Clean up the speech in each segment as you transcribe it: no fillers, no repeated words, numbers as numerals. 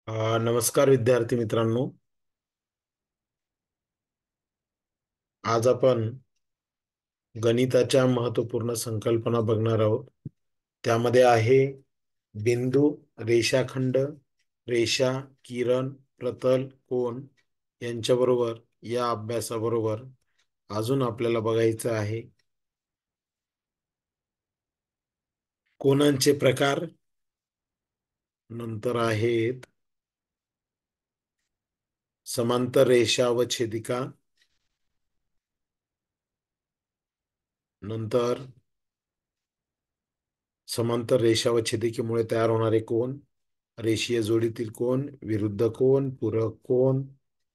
नमस्कार विद्यार्थी मित्रांनो. आज आपण गणिताच्या महत्त्वपूर्ण संकल्पना बघणार आहोत. त्यामध्ये आहे बिंदू, रेषाखंड, रेषा, किरण, प्रतल, कोन यांच्याबरोबर या अभ्यासाबरोबर अजून आपल्याला बघायचं आहे कोनांचे प्रकार. नंतर आहेत समांतर रेषा व छेदिका. नंतर समांतर रेषा व छेदिकेमुळे तयार होणारे कोन, रेषीय जोडीतील कोन, विरुद्ध कोन, पूरक कोन,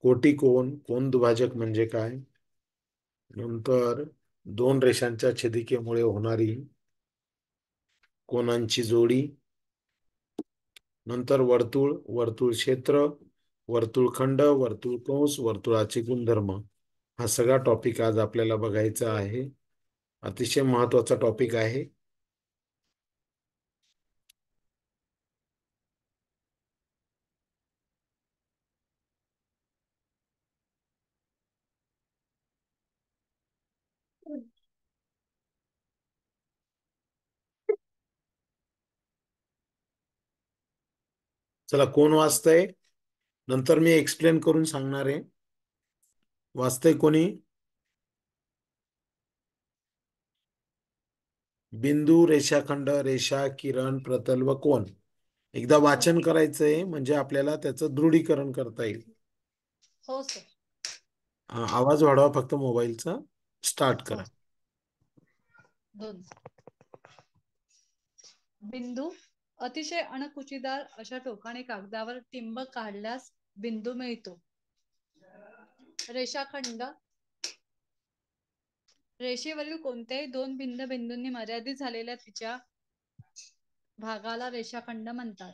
कोटी कोन, कोन दुभाजक म्हणजे काय, नंतर दोन रेषांच्या छेदिकेमुळे होणारी कोनांची जोडी, नंतर वर्तुळ, वर्तुळ क्षेत्र, वर्तुळखंड, वर्तुळ कंस, वर्तुळाचे गुणधर्म. हा सगळा टॉपिक आज आपल्याला बघायचा आहे. अतिशय महत्वाचा टॉपिक आहे. चला, कोण वाचतंय? नंतर मी एक्सप्लेन करून सांगणार आहे. वाचतंय कोणी? बिंदू, रेषाखंड, रेषा, किरण, प्रतल व कोन. एकदा वाचन करायचंय म्हणजे आपल्याला त्याचं दृढीकरण करता येईल. हो सर. आवाज वाढवा फक्त मोबाईलचा. स्टार्ट हो. करा. बिंदू अतिशय अणकुचीदार अशा टोकाने कागदावर टिंब काढल्यास बिंदू मिळतो. रेषाखंड रेषेवरील कोणत्याही दोन भिन्न बिंदूंनी मर्यादित झालेल्या तिच्या भागाला रेषाखंड म्हणतात.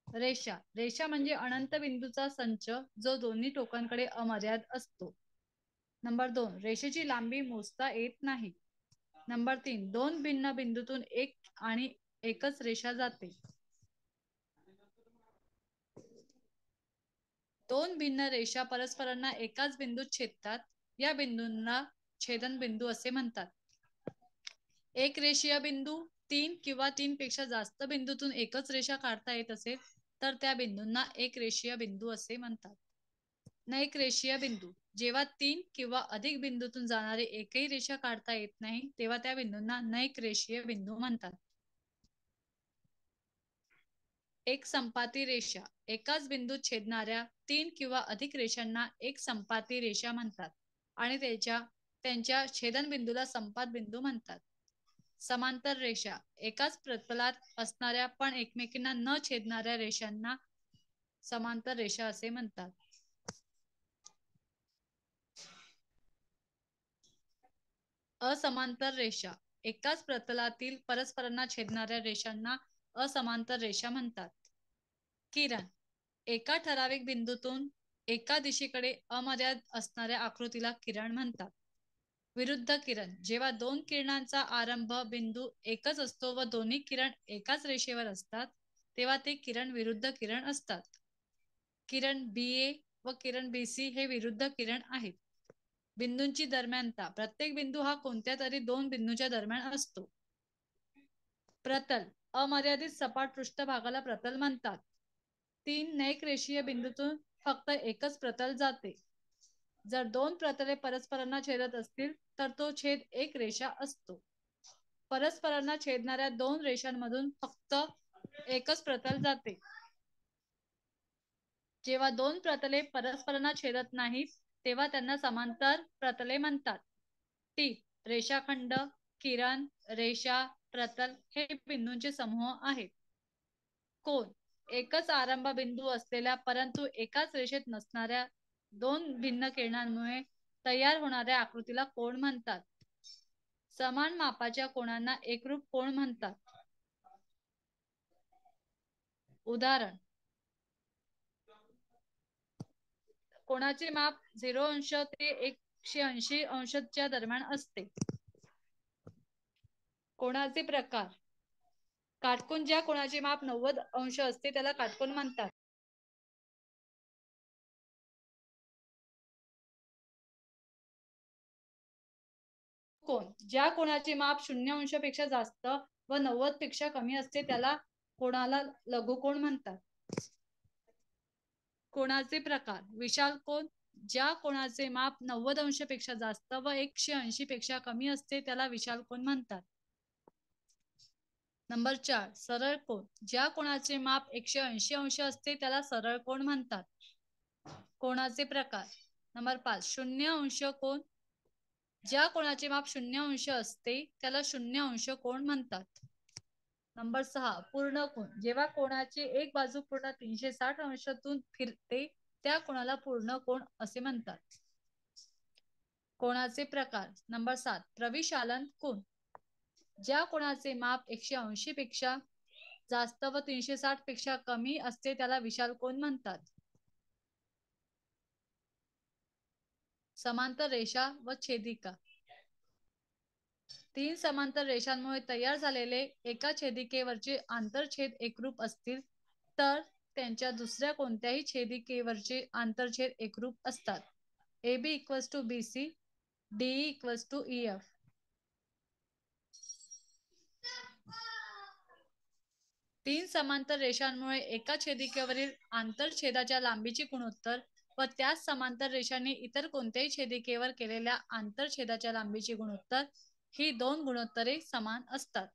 रेषा रेषा म्हणजे अनंत बिंदूचा संच जो दोन्ही टोकांकडे अमर्याद असतो. नंबर 2, रेषेची लांबी मोजता येत नाही. नंबर 3, दोन भिन्न बिंदूतून एक आणि एकच रेषा जाते. दोन भिन्न रेषा परस्परांना एकाच बिंदूत छेदतात. या बिंदूंना छेदन बिंदू असे म्हणतात. एक रेषीय बिंदू, तीन किंवा तीन पेक्षा जास्त बिंदूतून एकच रेषा काढता येत असेल तर त्या बिंदूंना एक रेषीय बिंदू असे म्हणतात. नैक रेषीय बिंदू, जेव्हा तीन किंवा अधिक बिंदूतून जाणारी एकही रेषा काढता येत नाही तेव्हा त्या बिंदूंना नैक रेषीय बिंदू म्हणतात. एक संपाती रेषा, एकाच बिंदूत छेदणाऱ्या तीन किंवा अधिक रेषांना एक संपाती रेषा म्हणतात आणि त्यांच्या छेदनबिंदूला संपात बिंदू म्हणतात. समांतर रेषा, एकाच प्रतलात असणाऱ्या पण एकमेकींना न छेदणाऱ्या रेषांना समांतर रेषा असे म्हणतात. असमांतर रेषा, एकाच प्रतलातील परस्परांना छेदणाऱ्या रेषांना असमांतर रेषा म्हणतात. किरण, एका ठराविक बिंदूतून एका दिशेकडे अमर्याद असणाऱ्या आकृतीला किरण म्हणतात. विरुद्ध किरण, जेव्हा दोन किरणांचा आरंभ बिंदू एकच असतो व दोन्ही किरण एकाच रेषेवर असतात तेव्हा ते किरण विरुद्ध किरण असतात. किरण BA व किरण BC हे विरुद्ध किरण आहेत. बिंदूंची दरम्यानता, प्रत्येक बिंदू हा कोणत्या तरी दोन बिंदूंच्या दरम्यान असतो. प्रतल, अमर्यादित सपाट पृष्ठभागाला प्रतल म्हणतात. तीन नैक रेषीय बिंदूतून फक्त एकच प्रतल जाते. जर दोन प्रतले परस्परांना छेदत असतील तर तो छेद एक रेषा असतो. परस्परांना छेदणाऱ्या दोन रेषांमधून फक्त एकच प्रतल जाते. जेव्हा दोन प्रतले परस्परांना छेदत नाहीत तेव्हा त्यांना समांतर प्रतले म्हणतात. टीप, रेषाखंड, किरण, रेषा, प्रतल हे बिंदूंचे समूह आहेत. कोन, एकच आरंभ बिंदू असलेल्या परंतु एकाच रेषेत नसणाऱ्या दोन भिन्न किरणांमुळे तयार होणाऱ्या आकृतीला कोन म्हणतात. समान मापाच्या कोनांना एकरूप कोन म्हणतात. उदाहरण, कोनाचे माप 0 अंश ते 180 अंशच्या दरम्यान असते. कोनाचे प्रकार, काटकोन, ज्या कोनाचे माप 90 अंश असते त्याला काटकोन म्हणतात. कोण, ज्या कोणाचे माप 0 अंशापेक्षा जास्त व 90 पेक्षा कमी असते त्याला कोणाला लघुकोन म्हणतात. कोणाचे प्रकार, विशाल कोन, ज्या कोणाचे माप 90 अंशापेक्षा जास्त व 180 पेक्षा कमी असते त्याला विशाल कोन म्हणतात. नंबर 4, सरळ कोन, ज्या कोणाचे माप 180 अंश असते त्याला सरळ कोन म्हणतात. कोणाचे प्रकार, नंबर 5, 0 अंश कोन, ज्या कोणाचे माप 0 अंश असते त्याला 0 अंश कोन म्हणतात. नंबर 6, पूर्ण कोन, जेव्हा कोणाची एक बाजू पूर्ण 360 अंशातून फिरते त्या कोणाला पूर्ण कोन असे म्हणतात. कोणाचे प्रकार, नंबर 7, प्रविशालन कोन, ज्या कोणाचे माप 180 पेक्षा जास्त व 360 पेक्षा कमी असते त्याला विशाल कोन म्हणतात. समांतर रेषा व छेदिका, 3 समांतर रेषांमुळे तयार झालेले एका छेदिकेवरचे आंतरछेद एकरूप असतील तर त्यांच्या दुसऱ्या कोणत्याही छेदिकेवरचे आंतरछेद एकरूप असतात. AB equals to BC, DE equals to EF. 3 समांतर रेषांमुळे एका छेदिकेवरील आंतरछेदाच्या लांबीची गुणोत्तर व त्याच समांतर रेषांनी इतर कोणत्याही छेदिकेवर केलेल्या आंतरछेदाच्या लांबीची गुणोत्तर ही दोन गुणोत्तरे समान असतात.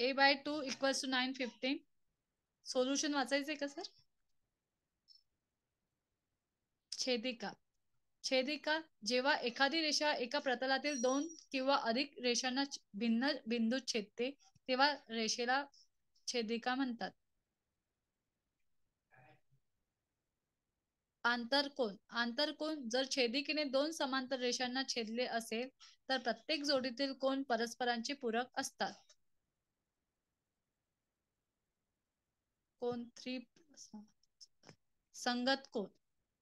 A/2 equals to 915. सोल्युशन वाचायचंय का सर? छेदिका, छेदिका, जेव्हा एखादी रेषा एका प्रतलातील 2 किंवा अधिक रेषांना भिन्न बिंदूत छेदते तेव्हा रेषेला छेदिका म्हणतात. आंतरकोन, आंतरकोन, जर छेदिकेने 2 समांतर रेषांना छेदले असेल तर प्रत्येक जोडीतील कोन परस्परांचे पूरक असतात. कोन 3. संगत कोन,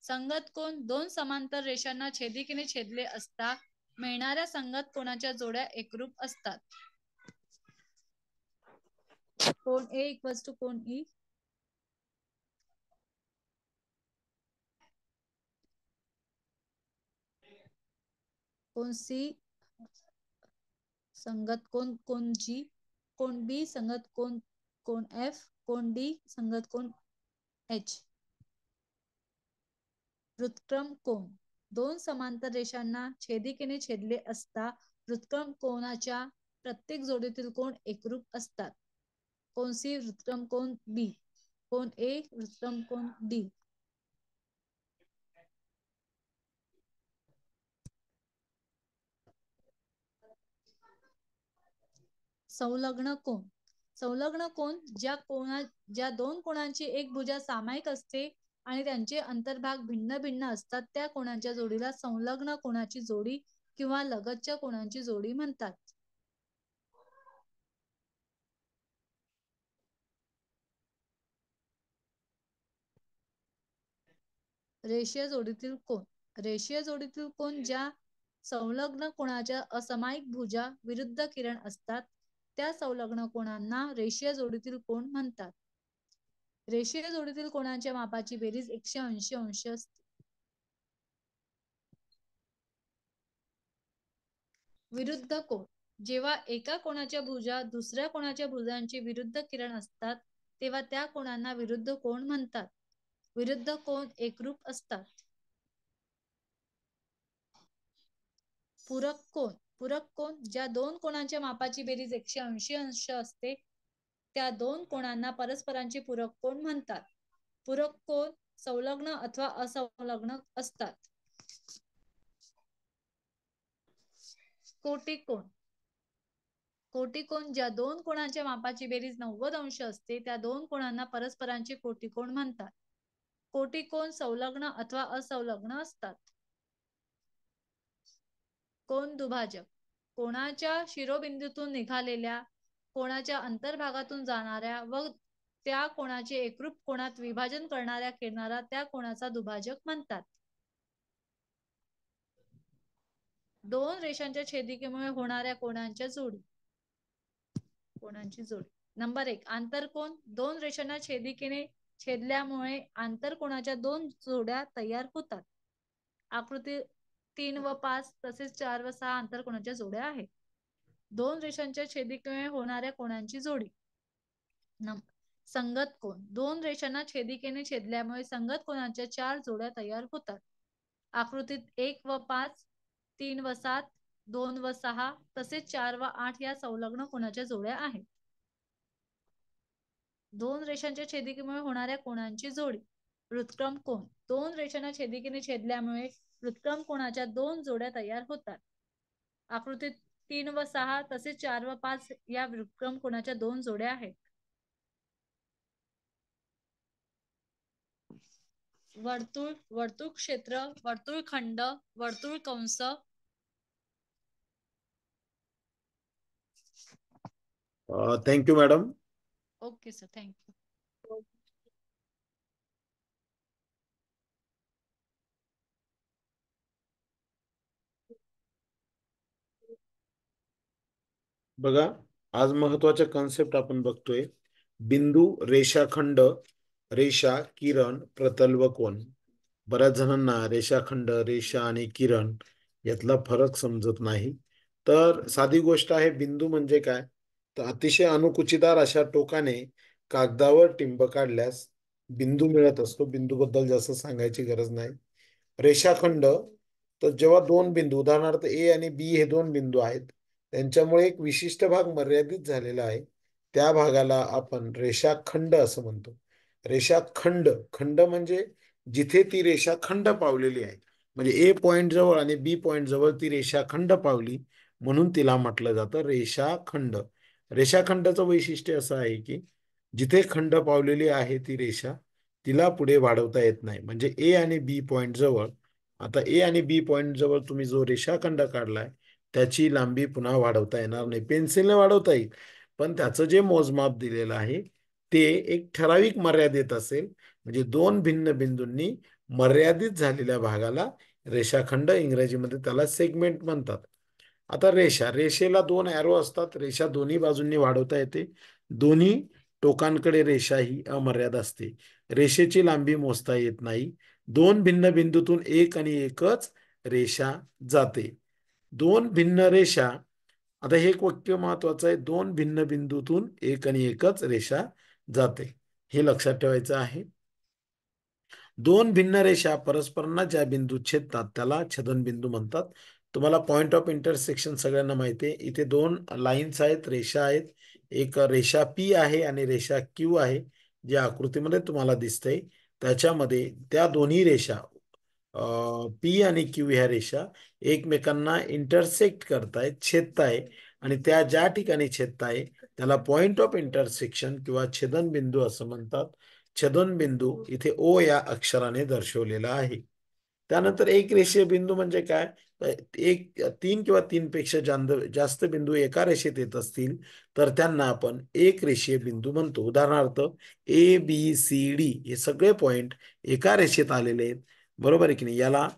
संगत कोन, 2 समांतर रेषांना छेदिकेने छेदले असता मिळणाऱ्या संगत कोनाच्या जोड्या एकरूप असतात. कोन A इक्वल्स टू कोन E, कोन C संगत कोन कोन G, कोन B संगत कोन कोन F, कोन D संगत कोन H. वृत्तक्रम कोन, 2 समांतर रेषांना छेदिकेने छेदले असता वृत्तक्रम कोनाच्या प्रत्येक जोडीतील कोन एकरूप असतात. कोन C वृत्तक्रम cone B, cone A वृत्तक्रम cone D. संलग्न कोन, संलग्न कोन, ज्या दोन कोणांची एक भुजा सामायिक असते आणि त्यांचे अंतर्भाग भिन्न भिन्न असतात त्या कोणांच्या जोडीला संलग्न कोनाची जोडी किंवा लगतच्या कोणांची जोडी म्हणतात. रेषीय जोडीतील कोन, रेषीय जोडीतील कोन ज्या संलग्न कोणाच्या असमायिक भुजा विरुद्ध किरण असतात त्या संलग्न कोणांना रेषीय जोडीतील कोन म्हणतात. रेषीय जोडीतील कोणांच्या मापाची बेरीज 180 अंश असते. विरुद्ध कोन, जेव्हा एका कोणाच्या भुजा दुसऱ्या कोणाच्या भुजांची विरुद्ध किरण असतात तेव्हा त्या कोणांना विरुद्ध कोन म्हणतात. विरुद्ध कोन एकरूप असतात. पूरक कोन, पूरक कोन, ज्या दोन कोणांच्या मापाची बेरीज 180 अंश असते त्या दोन कोणांना परस्परांचे पूरक कोन म्हणतात. पूरक कोन संलग्न अथवा असंलग्न असतात. कोटिकोन, कोटिकोन, ज्या दोन कोणांच्या मापाची बेरीज 90 अंश असते त्या दोन कोणांना परस्परांचे कोटिकोन म्हणतात. कोटिकोन संलग्न अथवा असंलग्न असतात. कोन दुभाजक, कोणाच्या शिरोबिंदूतून निघालेल्या कोणाच्या अंतर्भागातून जाणाऱ्या व त्या कोणाचे एकरूप कोनात विभाजन करणाऱ्या किरणाला त्या कोणाचा दुभाजक म्हणतात. दोन रेषांच्या छेदिकेमुळे होणाऱ्या कोनांच्या जोडी, कोनांची जोडी. नंबर 1, आंतरकोन, 2 रेषांना छेदिकेने छेदल्यामुळे आंतरकोनाच्या दोन जोड्या तयार होतात. आकृती 3 व 5 तसेच 4 व 6 आंतरकोनाच्या जोड्या आहेत. दोन रेषांच्या छेदिकेमुळे होणाऱ्या कोणांची जोडी. संगत कोन. दोन रेषांना छेदिकेने छेदल्यामुळे संगत कोनाच्या 4 जोड्या तयार होतात. आकृतीत 1 व 5, 3 व 7, 2 व 6 तसेच 4 व 8 या संलग्न कोनाच्या जोड्या आहेत. दोन रेषांच्या छेदिकेमुळे होणाऱ्या कोनांची जोडी. वृत्तक्रम कोन. दोन रेषांना छेदिकेने छेदल्यामुळे वृत्तक्रम कोनाच्या 2 जोड्या तयार होतात. आकृतीत 3 व 6 तसेच 4 व 5 या वृत्तक्रम कोनाच्या 2 जोड्या आहेत. वर्तुळ, वर्तुळ क्षेत्र, वर्तुळखंड, वर्तुळ कंस. Thank you madam. Okay sir, thank you. बघा, आज महत्वाच्या कन्सेप्ट आपण बघतोय. बिंदू, रेषाखंड, रेषा, किरण, प्रतल व कोन. बऱ्याच जणांना रेषाखंड, रेषा आणि किरण यातला फरक समजत नाही. तर साधी गोष्ट आहे, बिंदू म्हणजे काय, तर अतिशय अणुकुचीदार अशा टोकाने कागदावर टिंब काढल्यास बिंदू मिळत असतो. बिंदू बद्दल जास्त सांगायची गरज नाही. रेषाखंड, तर जेव्हा दोन बिंदू, उदाहरणार्थ ए आणि बी हे दोन बिंदू आहेत, त्यांच्यामुळे एक विशिष्ट भाग मर्यादित झालेला आहे, त्या भागाला आपण रेषाखंड असं म्हणतो. रेषाखंड, खंड म्हणजे जिथे ती रेषा खंड पावलेली आहे, म्हणजे ए पॉइंट जवळ आणि बी पॉइंट जवळ ती रेषा खंड पावली, म्हणून तिला म्हटलं जातं रेषाखंड. रेषाखंडाचं वैशिष्ट्य असं आहे की जिथे खंड पावलेली आहे ती रेषा, तिला पुढे वाढवता येत नाही. म्हणजे ए आणि बी पॉइंट जवळ, आता ए आणि बी पॉइंट जवळ तुम्ही जो रेषाखंड काढलाय त्याची लांबी पुन्हा वाढवता येणार नाही. पेन्सिलने वाढवता येईल, पण त्याचं जे मोजमाप दिलेलं आहे ते एक ठराविक मर्यादेत असेल. म्हणजे दोन भिन्न बिंदूंनी मर्यादित झालेल्या भागाला रेषाखंड, इंग्रजीमध्ये त्याला सेगमेंट म्हणतात. आता रेषा, रेषेला दोन ॲरो असतात. रेषा दोन्ही बाजूंनी वाढवता येते. दोन्ही टोकांकडे रेषा ही अमर्याद असते. रेषेची लांबी मोजता येत नाही. दोन भिन्न बिंदूतून एक आणि एकच रेषा जाते. दोन भिन्न रेषा, आता हे एक वाक्य महत्वाचं आहे, दोन भिन्न बिंदूतून एक आणि एकच रेषा जाते, हे लक्षात ठेवायचं आहे. दोन भिन्न रेषा परस्परांना ज्या बिंदूत छेदतात त्याला छेदनबिंदू म्हणतात. तुम्हाला पॉइंट ऑफ इंटरसेक्शन सगळ्यांना माहिती आहे. इथे दोन लाईन्स आहेत, रेषा आहेत. एक रेषा पी आहे आणि रेषा क्यू आहे, जे आकृतीमध्ये तुम्हाला दिसतंय. त्याच्यामध्ये त्या दोन्ही रेषा पी आणि क्यू ह्या रेषा एकमेकांना इंटरसेक्ट करतायत, छेदताय, आणि त्या ज्या ठिकाणी छेदताय त्याला पॉइंट ऑफ इंटरसेक्शन किंवा छेदनबिंदू असं म्हणतात. छेदनबिंदू इथे ओ या अक्षराने दर्शवलेला आहे. त्यानंतर एक रेषीय बिंदू म्हणजे काय, एक, तीन किंवा तीनपेक्षा जास्त बिंदू एका रेषेत येत असतील तर त्यांना आपण एक रेषीय बिंदू म्हणतो. उदाहरणार्थ ए बी सी डी हे सगळे पॉइंट एका रेषेत आलेले आहेत, बरोबर आहे की नाही. याला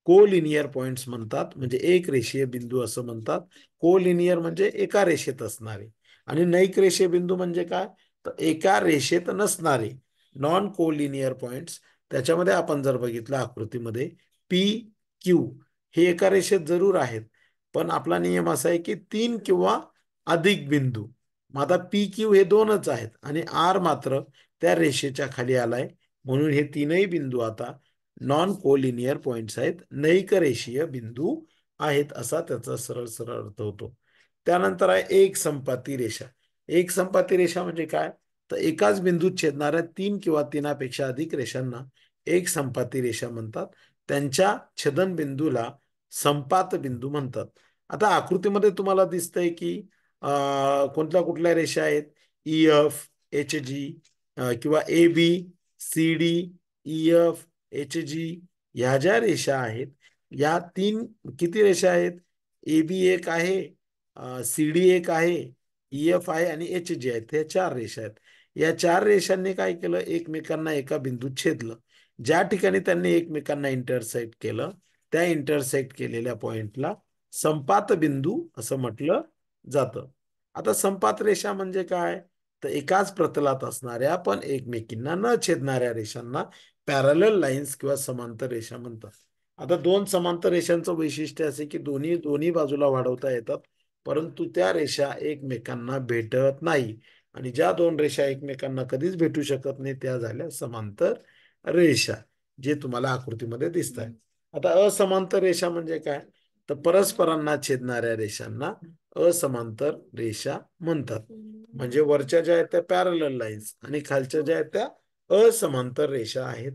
कोलिनियर पॉइंट्स म्हणतात, म्हणजे एक रेषीय बिंदू असं म्हणतात. कोलिनियर म्हणजे एका रेषेत असणारे, आणि नैक रेषीय बिंदू म्हणजे काय, तर एका रेषेत नसणारे, नॉन कोलिनियर पॉइंट्स. त्याच्यामध्ये आपण जर बघितलं आकृतीमध्ये, पी क्यू हे एका रेषेत जरूर आहेत, पण आपला नियम असा आहे की तीन किंवा अधिक बिंदू. मग आता पी क्यू हे दोनच आहेत आणि आर मात्र त्या रेषेच्या खाली आलाय, म्हणून हे तीनही बिंदू आता नॉन कोलिनियर पॉइंट्स आहेत, नैक रेषीय बिंदू आहेत, असा त्याचा सरळ सरळ अर्थ होतो. त्यानंतर आहे एक संपाती रेषा. एक संपाती रेषा म्हणजे काय, तर एकाच बिंदूत छेदणाऱ्या तीन किंवा तीनापेक्षा अधिक रेषांना एक संपाती रेषा म्हणतात. त्यांच्या छेदनबिंदूला संपात बिंदू म्हणतात. आता आकृतीमध्ये तुम्हाला दिसतंय की कोणत्या कुठल्या रेषा आहेत, ई एफ, एच जी, किंवा A B, C D, E F, H G, ह्या ज्या रेषा आहेत, या तीन, किती रेषा आहेत, ए बी एक आहे, सी डी एक आहे, ई एफ आहे आणि एच जी आहेत, हे चार रेषा आहेत. या चार रेषांनी काय केलं, एकमेकांना एका बिंदूत छेदलं. ज्या ठिकाणी त्यांनी एकमेकांना इंटरसेक्ट केलं त्या इंटरसेक्ट केलेल्या पॉइंटला संपात बिंदू असं म्हटलं जातं. आता संपात रेषा म्हणजे काय, तर एकाच प्रतलात असणाऱ्या पण एकमेकींना न छेदणाऱ्या रेषांना पॅरलल लाईन्स किंवा समांतर रेषा म्हणतात. आता दोन समांतर रेषांचं वैशिष्ट्य असे की दोन्ही दोन्ही बाजूला वाढवता येतात, परंतु त्या रेषा एकमेकांना भेटत नाही. आणि ज्या दोन रेषा एकमेकांना कधीच भेटू शकत नाही त्या झाल्या समांतर रेषा, जे तुम्हाला आकृतीमध्ये दिसत आहे. आता असमांतर रेषा म्हणजे काय, तर परस्परांना छेदणाऱ्या रेषांना असमांतर रेषा म्हणतात. म्हणजे वरच्या ज्या आहेत त्या पॅरलल लाईन्स आणि खालच्या ज्या आहेत त्या असमांतर रेषा आहेत.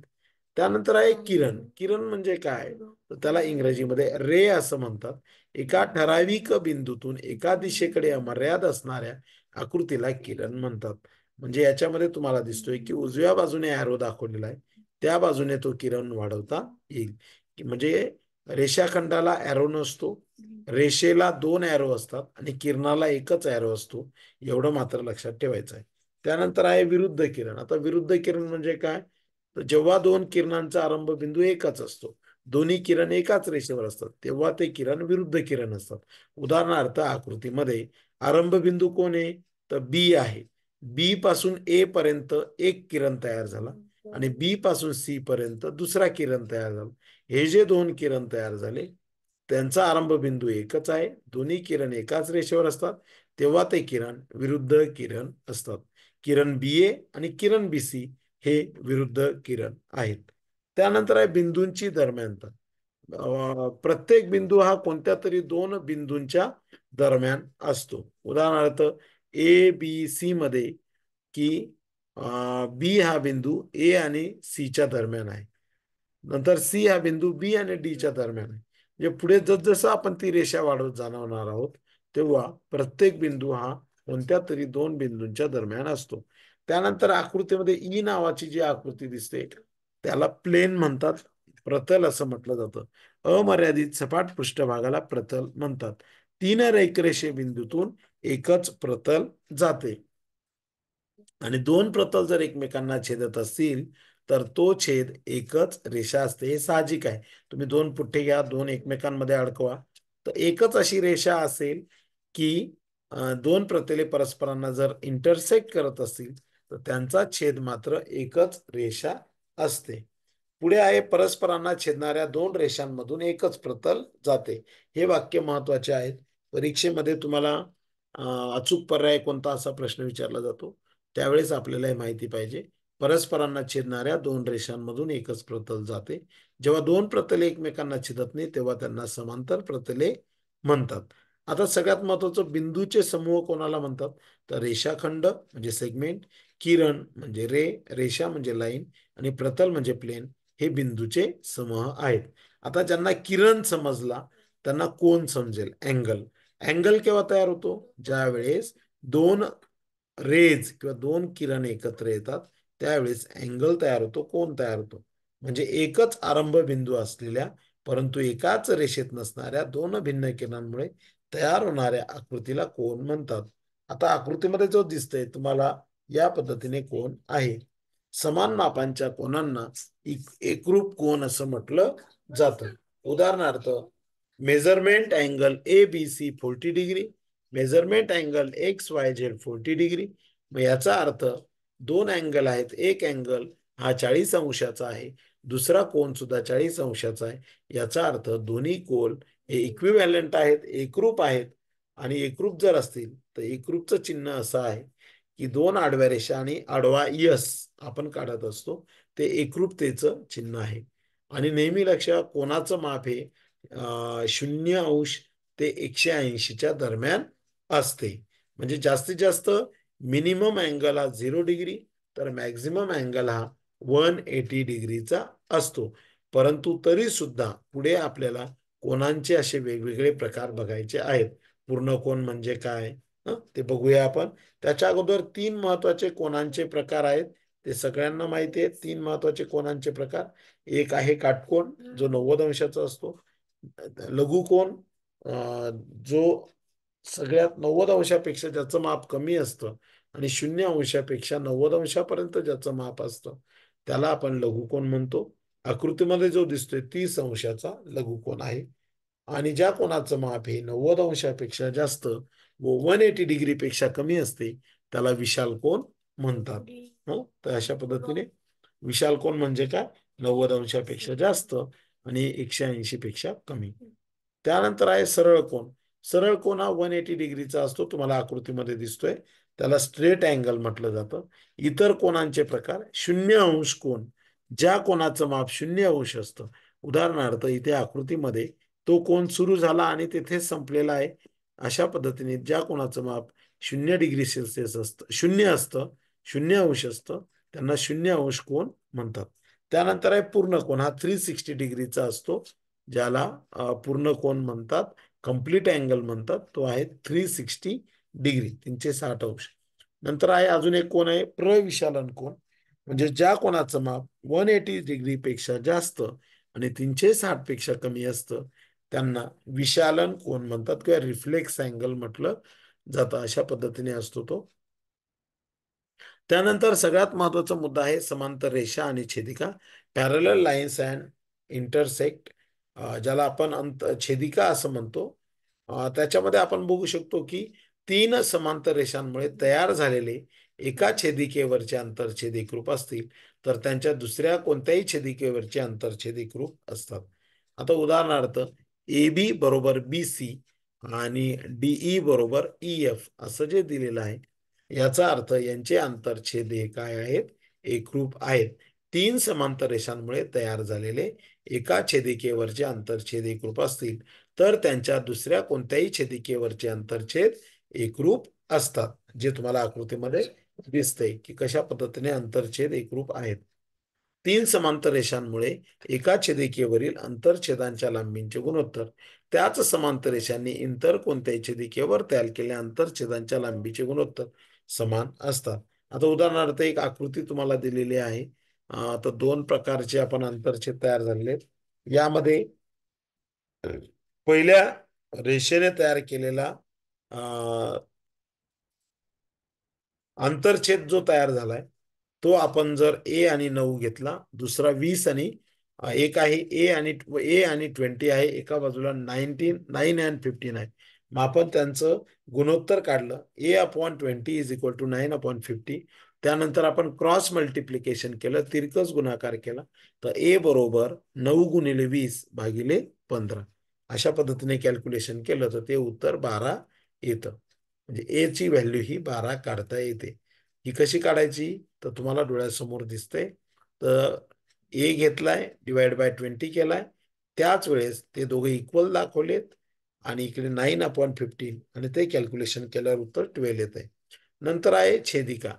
त्यानंतर आहे किरण. किरण म्हणजे काय, तर त्याला इंग्रजीमध्ये रे असं म्हणतात. एका ठराविक बिंदूतून एका दिशेकडे अमर्याद असणाऱ्या आकृतीला किरण म्हणतात. म्हणजे याच्यामध्ये तुम्हाला दिसतोय की उजव्या बाजूने ॲरो दाखवलेला आहे, त्या बाजूने तो किरण वाढवता येईल. म्हणजे रेषाखंडाला ॲरो नसतो, रेषेला दोन ॲरो असतात आणि किरणाला एकच ॲरो असतो, एवढं मात्र लक्षात ठेवायचं आहे. त्यानंतर आहे विरुद्ध किरण. आता विरुद्ध किरण म्हणजे काय, तर जेव्हा दोन किरणांचा आरंभ बिंदू एकच असतो, दोन्ही किरण एकाच रेषेवर असतात, तेव्हा ते किरण विरुद्ध किरण असतात. उदाहरणार्थ आकृतीमध्ये आरंभ बिंदू कोण आहे, तर बी आहे. बी पासून ए पर्यंत एक किरण तयार झाला आणि बी पासून सी पर्यंत दुसरा किरण तयार झाला. हे जे दोन किरण तयार झाले त्यांचा आरंभ बिंदू एकच आहे, दोन्ही किरण एकाच रेषेवर असतात, तेव्हा ते किरण विरुद्ध किरण असतात. किरण बी ए आणि किरण बी सी हे विरुद्ध किरण आहेत. त्यानंतर आहे बिंदूंची दरम्यानता. प्रत्येक बिंदू हा कोणत्या तरी दोन बिंदूंच्या दरम्यान असतो. उदाहरणार्थ ए बी सी मध्ये की बी हा बिंदू ए आणि सी च्या दरम्यान आहे, नंतर सी हा बिंदू बी आणि डी च्या दरम्यान आहे. म्हणजे पुढे जसजसं आपण ती रेषा वाढवत जाणवणार आहोत, तेव्हा प्रत्येक बिंदू हा कोणत्या तरी दोन बिंदूंच्या दरम्यान असतो. त्यानंतर आकृतीमध्ये ई नावाची जी आकृती दिसते त्याला प्लेन म्हणतात, प्रतल असं म्हटलं जातं. अमर्यादित सपाट पृष्ठभागाला प्रतल म्हणतात. तीन रेखरेषे बिंदूतून एकच प्रतल जाते आणि दोन प्रतल जर एकमेकांना छेदत असतील तर तो छेद एकच रेषा असते. हे साहजिक आहे. तुम्ही दोन पुठ्ठे घ्या, दोन एकमेकांमध्ये अडकवा, तर एकच अशी रेषा असेल की दोन प्रतले परस्परांना जर इंटरसेक्ट करत असतील तर त्यांचा छेद मात्र एकच रेषा असते. पुढे आहे परस्परांना छेदणाऱ्या दोन रेषांमधून एकच प्रतल जाते. हे वाक्य महत्वाचे आहेत. परीक्षेमध्ये तुम्हाला अचूक पर्याय कोणता असा प्रश्न विचारला जातो, त्यावेळेस आपल्याला हे माहिती पाहिजे. परस्परांना छेदणाऱ्या दोन रेषांमधून एकच प्रतल जाते. जेव्हा दोन प्रतले एकमेकांना छेदत नाही तेव्हा त्यांना समांतर प्रतले म्हणतात. आता सगळ्यात महत्वाचं, बिंदूचे समूह कोणाला म्हणतात, तर रेषाखंड म्हणजे सेगमेंट, किरण म्हणजे रे, रेषा म्हणजे लाईन आणि प्रतल म्हणजे प्लेन, हे बिंदूचे समूह आहेत. आता ज्यांना किरण समजला त्यांना कोन समजेल, अँगल. अँगल केव्हा तयार होतो, ज्या वेळेस दोन रेज किंवा दोन किरण एकत्र येतात त्यावेळेस अँगल तयार होतो, कोन तयार होतो. म्हणजे एकच आरंभ बिंदू असलेल्या परंतु एकाच रेषेत नसणाऱ्या दोन भिन्न किरणांमुळे तयार होणाऱ्या आकृतीला कोन म्हणतात. आता आकृतीमध्ये जो दिसतंय तुम्हाला या पद्धतीने कोन आहे. समान मापांच्या कोनांना एकरूप कोन असं म्हटलं जातं. उदाहरणार्थ measurement angle A B C 40 degree, measurement angle X Y Z 40 degree. मग याचा अर्थ दोन अँगल आहेत, एक अँगल हा 40 अंशाचा आहे, दुसरा कोन सुद्धा 40 अंशाचा आहे. याचा अर्थ दोन्ही कोन हे इक्विव्हॅलंट आहेत, एकरूप आहेत. आणि एकरूप जर असतील तर एकरूपचं चिन्ह असं आहे की दोन आडव्या रेषा आणि आडवा यस आपण काढत असतो, ते एकरूपतेचं चिन्ह आहे. आणि नेहमी लक्षात कोणाचं माप हे 0 अंश ते 180च्या दरम्यान असते. म्हणजे जास्तीत जास्त मिनिमम अँगल हा 0 डिग्री तर मॅक्झिमम अँगल हा 180 डिग्रीचा असतो. परंतु तरी सुद्धा पुढे आपल्याला कोनांचे असे वेगवेगळे प्रकार बघायचे आहेत. पूर्ण कोन म्हणजे काय ते बघूया आपण. त्याच्या अगोदर तीन महत्वाचे कोनांचे प्रकार आहेत, ते सगळ्यांना माहिती आहेत. तीन महत्वाचे कोनांचे प्रकार, एक आहे काटकोन जो 90 अंशाचा असतो, लघुकोन जो सगळ्यात 90 अंशापेक्षा ज्याचं माप कमी असतं आणि 0 अंशापेक्षा 90 अंशापर्यंत ज्याचं माप असतं त्याला आपण लघुकोन म्हणतो. आकृतीमध्ये जो दिसतोय 30 अंशाचा लघुकोन आहे. आणि ज्या कोणाचं माप हे 90 अंशापेक्षा जास्त व 180 डिग्रीपेक्षा कमी असते त्याला विशाल कोन म्हणतात. तर अशा पद्धतीने विशाल कोन म्हणजे काय, 90 अंशापेक्षा जास्त आणि 180 पेक्षा कमी. त्यानंतर आहे सरळ कोन. सरळ कोन हा 180 डिग्रीचा असतो, तुम्हाला आकृतीमध्ये दिसतोय. त्याला स्ट्रेट अँगल म्हटलं जातं. इतर कोनांचे प्रकार 0 अंश कोन, ज्या कोनाचं माप 0 अंश असतं. उदाहरणार्थ इथे आकृतीमध्ये तो कोन सुरू झाला आणि तिथे संपलेला आहे. अशा पद्धतीने ज्या कोनाचं माप 0 डिग्री सेल्सिअस असतं, 0 असतं, 0 अंश असतं, त्यांना 0 अंश कोन म्हणतात. त्यानंतर आहे पूर्ण कोन, हा 360 डिग्रीचा असतो, ज्याला पूर्ण कोन म्हणतात, कम्प्लीट अँगल म्हणतात. तो आहे 360 डिग्री, 360 अंश. नंतर आहे अजून एक कोन आहे प्रविशालन कोन, म्हणजे ज्या कोणाचं माप 180 डिग्री पेक्षा जास्त आणि 360 पेक्षा कमी असतं, त्यांना विशालन कोन म्हणतात किंवा रिफ्लेक्स अँगल म्हटलं जातं. अशा पद्धतीने असतो तो. त्यानंतर सगळ्यात महत्वाचा मुद्दा आहे समांतर रेषा आणि छेदिका, पॅरलल लाईन्स अँड इंटरसेक्ट, ज्याला आपण छेदिका असं म्हणतो. त्याच्यामध्ये आपण बघू शकतो की 3 समांतर रेषांमुळे तयार झालेले एका छेदिकेवरचे आंतरछेद एकरूप असतील तर त्यांच्या दुसऱ्या कोणत्याही छेदिकेवरचे आंतरछेद एकरूप असतात. आता उदाहरणार्थ AB बरोबर BC आणि DE बरोबर EF असं जे दिलेलं आहे, याचा अर्थ यांचे आंतरछेद हे काय आहेत, एकरूप आहेत. 3 समांतर रेषांमुळे तयार झालेले एका छेदिकेवरचे आंतरछेद एकरूप असतील तर त्यांच्या दुसऱ्या कोणत्याही छेदिकेवरचे आंतरछेद एकरूप असतात, जे तुम्हाला आकृतीमध्ये दिसतंय की कशा पद्धतीने आंतरछेद एकरूप आहेत. 3 समांतर रेषांमुळे एका छेदिकेवरील आंतरछेदांच्या लांबींचे गुणोत्तर त्याच समांतर रेषांनी इतर कोणत्याही छेदिकेवर तयार केलेल्या आंतरछेदांच्या लांबीचे गुणोत्तर समान असतात. आता उदाहरणार्थ एक आकृती तुम्हाला दिलेली आहे. तर 2 प्रकारचे आपण आंतरछेद तयार झालेले आहेत. यामध्ये पहिल्या रेषेने तयार केलेला आंतरछेद जो तयार झालाय तो आपण जर A आणि 9 घेतला, दुसरा 20 आणि एक आहे A आणि 20 आहे, एका बाजूला 9 अँड 15 आहे. मग आपण त्यांचं गुणोत्तर काढलं, A/20 = 9/50. त्यानंतर आपण क्रॉस मल्टिप्लिकेशन केलं, तिरकस गुणाकार केला, तर A बरोबर 9 × 20/15. अशा पद्धतीने कॅल्क्युलेशन केलं तर ते उत्तर 12 येतं. म्हणजे ए ची व्हॅल्यू ही 12 काढता येते. ही कशी काढायची तर तुम्हाला डोळ्यासमोर दिसते. तर ए घेतलाय, डिवाइड बाय 20 केलाय, त्याच वेळेस ते दोघे इक्वल दाखवलेत आणि इकडे 9/15 आणि ते कॅल्क्युलेशन केल्यावर उत्तर 12 येत आहे. नंतर आहे छेदिका,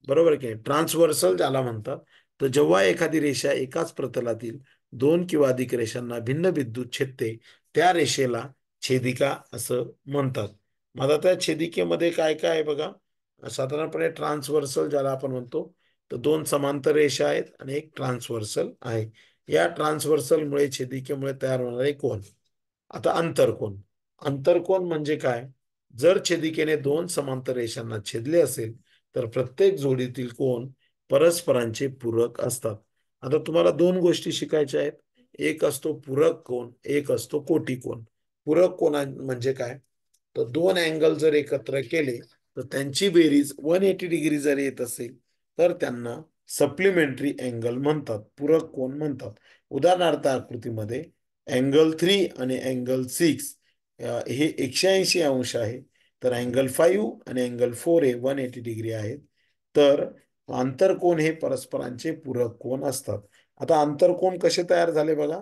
बरोबर की नाही, ट्रान्सव्हर्सल ज्याला म्हणतात. तर जेव्हा एखादी रेषा एकाच प्रतलातील 2 किंवा अधिक रेषांना भिन्न बिंदूत छेदते त्या रेषेला छेदिका असं म्हणतात. मग आता त्या छेदिकेमध्ये काय काय आहे बघा. साधारणपणे ट्रान्सव्हर्सल ज्याला आपण म्हणतो, तर 2 समांतर रेषा आहेत आणि एक ट्रान्सव्हर्सल आहे. या ट्रान्सव्हर्सलमुळे छेदिकेमुळे तयार होणारे कोन. आता अंतरकोन. अंतरकोन म्हणजे काय, जर छेदिकेने 2 समांतर रेषांना छेदले असेल तर प्रत्येक जोडीतील कोन परस्परांचे पूरक असतात. आता तुम्हाला 2 गोष्टी शिकायच्या आहेत. एक असतो पूरक कोन, एक असतो कोटी कोन. पूरक कोन म्हणजे काय, तर 2 अँगल जर एकत्र केले तर त्यांची बेरीज 180 डिग्री जर येत असेल तर त्यांना सप्लिमेंटरी अँगल म्हणतात, पूरक कोन म्हणतात. उदाहरणार्थ आकृतीमध्ये अँगल 3 आणि अँगल 6 हे 180 अंश आहे, तर अँगल 5 आणि अँगल 4 हे 180 डिग्री आहेत. तर आंतरकोन हे परस्परांचे पूरक कोन असतात. आता आंतरकोन कसे तयार झाले बघा.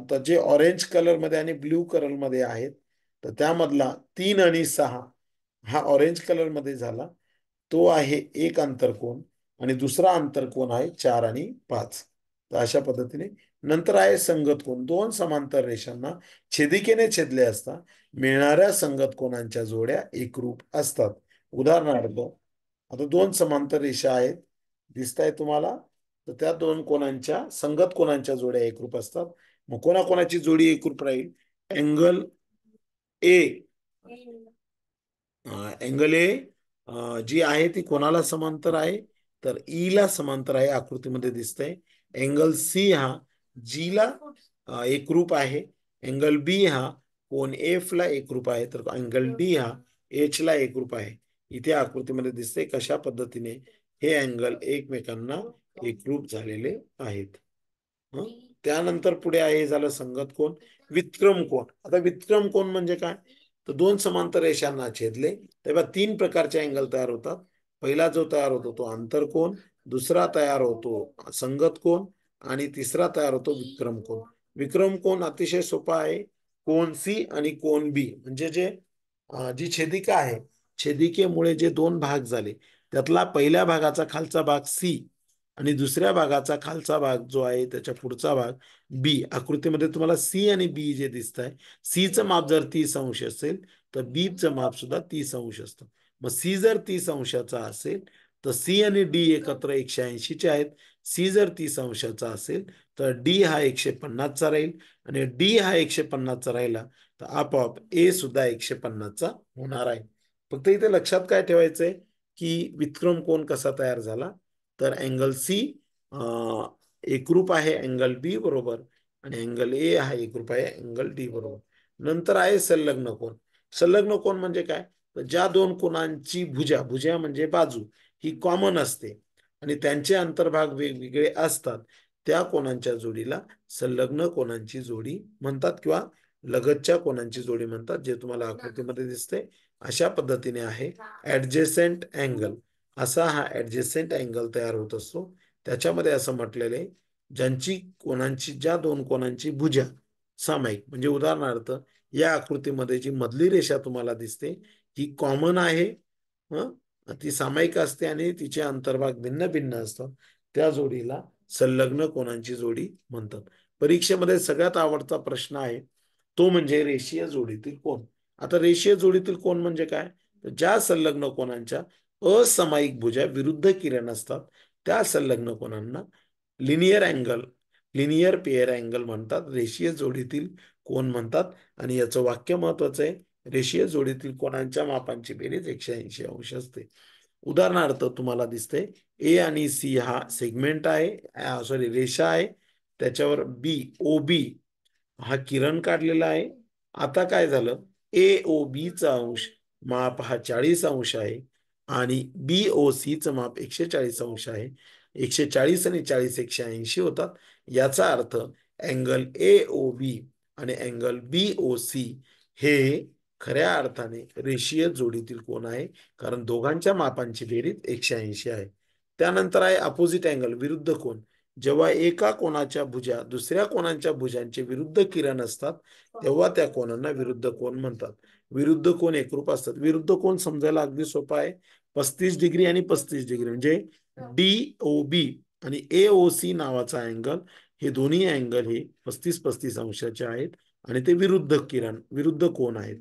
तर जे ऑरेंज कलर मध्ये आणि ब्ल्यू कलर मध्ये आहेत, तर त्यामधला 3 आणि 6 हा ऑरेंज कलर मध्ये झाला, तो आहे एक आंतरकोन. आणि दुसरा आंतरकोन आहे 4 आणि 5. तर अशा पद्धतीने नंतर आहे संगत कोन. 2 समांतर रेषांना छेदिकेने छेदले असता मिळणाऱ्या संगत कोनांच्या जोड्या एकरूप असतात. उदाहरणार्थ आता 2 समांतर रेषा आहेत, दिसत आहे तुम्हाला, तर त्या 2 संगत कोनांच्या जोड्या एकरूप असतात. मग कोणाकोणाची जोडी एकरूप राहील, अँगल ए अँगल ए जी आहे ती कोणाला समांतर आहे, तर ई ला समांतर आहे, आकृतीमध्ये दिसतंय. अँगल 'C' हा जी ला एकरूप आहे. अँगल 'B' हा कोन एफ ला एकरूप आहे, तर अँगल 'D' हा एच ला एकरूप आहे. इथे आकृतीमध्ये दिसते कशा पद्धतीने हे अँगल एकमेकांना एकरूप झालेले आहेत. त्यानंतर पुढे आहे हे झालं संगत कोण. विक्रम कोण. आता विक्रम कोण म्हणजे काय, तर दोन समांतर रेषांना छेदले तेव्हा तीन प्रकारचे अँगल तयार होतात. पहिला जो तयार होतो तो आंतरकोन, दुसरा तयार होतो संगत कोण, आणि तिसरा तयार होतो विक्रम कोण. विक्रम कोण अतिशय सोपा आहे. कोण सी आणि कोण बी म्हणजे जी छेदिका आहे, छेदिकेमुळे जे दोन भाग झाले त्यातला पहिल्या भागाचा खालचा भाग सी आणि दुसऱ्या भागाचा खालचा भाग जो आहे त्याच्या पुढचा भाग बी. आकृतीमध्ये तुम्हाला सी आणि बी जे दिसत आहे, सी चं माप जर 30 अंश असेल तर बी चं माप सुद्धा 30 अंश असतं. मग सी जर 30 अंशाचा असेल तर सी आणि डी एकत्र 180चे आहेत. सी जर 30 अंशाचा असेल तर डी हा 150चा राहील, आणि डी हा 150चा राहिला तर आपोआप ए सुद्धा 150चा होणार आहे. फक्त इथे लक्षात काय ठेवायचंय की विक्रम कोण कसा तयार झाला, तर अँगल सी एकरूप आहे अँगल बी बरोबर, आणि अँगल ए हा एकरूप आहे अँगल डी बरोबर. नंतर आहे संलग्न कोण. संलग्न कोण म्हणजे काय, तर ज्या दोन कोणांची भुजा, भुजा म्हणजे बाजू, ही कॉमन असते आणि त्यांचे अंतर्भाग वेगवेगळे असतात, त्या कोणांच्या जोडीला संलग्न कोणांची जोडी म्हणतात किंवा लगतच्या कोणांची जोडी म्हणतात, जे तुम्हाला आकृतीमध्ये दिसते. अशा पद्धतीने आहे ऍडजेसेंट अँगल. असा हा ऍडजेसेंट अँगल तयार होत असतो. त्याच्यामध्ये असं म्हटलेलं आहे, ज्या दोन कोणांची भुजा सामायिक, म्हणजे उदाहरणार्थ या आकृतीमध्ये जी मधली रेषा तुम्हाला दिसते ही कॉमन आहे, हं? ती सामायिक असते आणि तिचे अंतर्भाग भिन्न भिन्न असतात, त्या जोडीला संलग्न कोणांची जोडी म्हणतात. परीक्षेमध्ये सगळ्यात आवडता प्रश्न आहे तो म्हणजे रेषीय जोडीतील कोण. आता रेषीय जोडीतील कोण म्हणजे काय, तर ज्या संलग्न कोणांच्या असामायिक भुजा विरुद्ध किरण असतात त्या संलग्न कोणांना linear angle, linear pair angle म्हणतात, रेषीय जोडीतील कोण म्हणतात. आणि याचं वाक्य महत्वाचं आहे, रेषीय जोडीतील कोणांच्या मापांची बेरीज 180 अंश असते. उदाहरणार्थ तुम्हाला दिसते ए आणि सी हा सेगमेंट आहे, सॉरी रेषा आहे, त्याच्यावर बी ओ बी हा किरण काढलेला आहे. आता काय झालं, ए ओ बी चा अंश माप हा 40 अंश आहे आणि बी ओ सी चं माप 140 अंश आहे. 140 आणि 40 180 होतात. याचा अर्थ अँगल ए ओ बी आणि अँगल बी ओ सी हे खऱ्या अर्थाने रेषीय जोडीतील कोण आहे, कारण दोघांच्या मापांची बेरीज 180 आहे. त्यानंतर आहे अपोजिट अँगल, विरुद्ध कोण. जेव्हा एका कोणाच्या भुजा दुसऱ्या कोणाच्या भुजांचे विरुद्ध किरण असतात तेव्हा त्या कोणांना विरुद्ध कोण म्हणतात. विरुद्ध कोण एकरूप असतात. विरुद्ध कोण समजायला अगदी सोपा आहे. 35 डिग्री आणि 35 डिग्री म्हणजे डी ओ बी आणि ए ओ सी नावाचा अँगल, हे दोन्ही अँगल हे 35 35 अंशाचे आहेत आणि ते विरुद्ध कोण आहेत.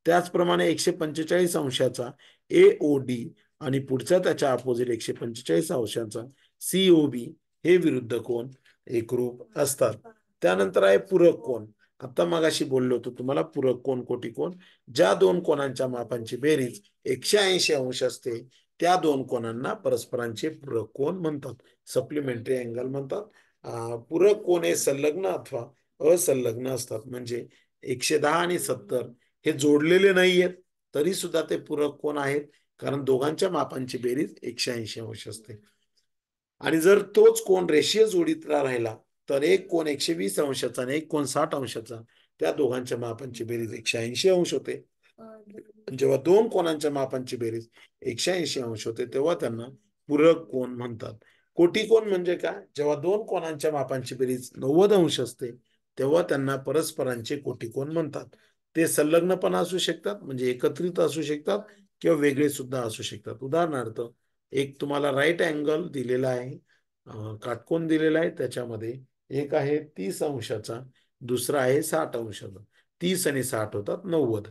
त्याचप्रमाणे 145 अंशाचा ए ओ डी आणि पुढचा त्याच्या अपोजिट 145 अंशाचा सीओ बी हे विरुद्ध कोण एकरूप असतात. त्यानंतर आहे पूरक कोण. आता मगाशी बोललो होतो तुम्हाला, पूरक कोण कोटी कोण, ज्या दोन कोणांच्या मापांची बेरीज 180 अंश असते त्या दोन कोणांना परस्परांचे पूरक कोण म्हणतात, सप्लिमेंटरी अँगल म्हणतात. पूरक कोण हे संलग्न अथवा असंलग्न असतात. म्हणजे 110 आणि 70 हे जोडलेले नाहीयेत तरी सुद्धा ते पूरक कोण आहेत, कारण दोघांच्या मापांची बेरीज 180 अंश असते. आणि जर तोच कोण रेषीय जोडीतला राहिला तर एक कोण 120 अंशाचा आणि एक कोण 60 अंशाचा, त्या दोघांच्या मापांची बेरीज 180 अंश होते. जेव्हा दोन कोणांच्या मापांची बेरीज 180 अंश होते तेव्हा त्यांना पूरक कोण म्हणतात. कोटी कोण म्हणजे काय, जेव्हा दोन कोणांच्या मापांची बेरीज 90 अंश असते तेव्हा त्यांना परस्परांचे कोटी कोण म्हणतात. ते संलग्न पण असू शकतात म्हणजे एकत्रित असू शकतात किंवा वेगळे सुद्धा असू शकतात. उदाहरणार्थ एक तुम्हाला राईट अँगल दिलेला आहे, काटकोन दिलेला आहे, त्याच्यामध्ये एक आहे 30 अंशाचा, दुसरा आहे 60 अंशाचा. 30 आणि 60 होतात 90.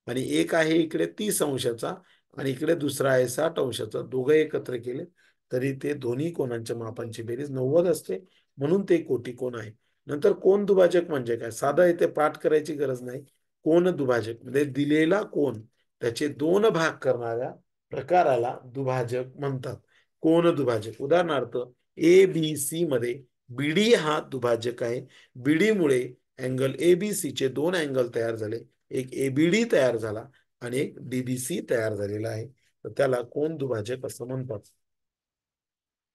आणि एक आहे इकडे 30 अंशाचा आणि इकडे दुसरा आहे 60 अंशाचा. दोघं एकत्र केले तरी ते दोन्ही कोणांच्या मापांची बेरीज 90 असते, म्हणून ते कोटी कोण आहे. नंतर कोण दुभाजक म्हणजे काय, साधा इथे पाठ करायची गरज नाही. कोण दुभाजक म्हणजे दिलेला कोण त्याचे दोन भाग करणाऱ्या प्रकाराला दुभाजक म्हणतात. कोण दुभाजक, उदाहरणार्थ ए बी सी मध्ये बीडी हा दुभाजक आहे. बीडी मुळे अँगल एबीसी चे दोन अँगल तयार झाले, एक एबीडी तयार झाला आणि एक डीबीसी तयार झालेला आहे, तर त्याला कोण दुभाजक असं म्हणतात.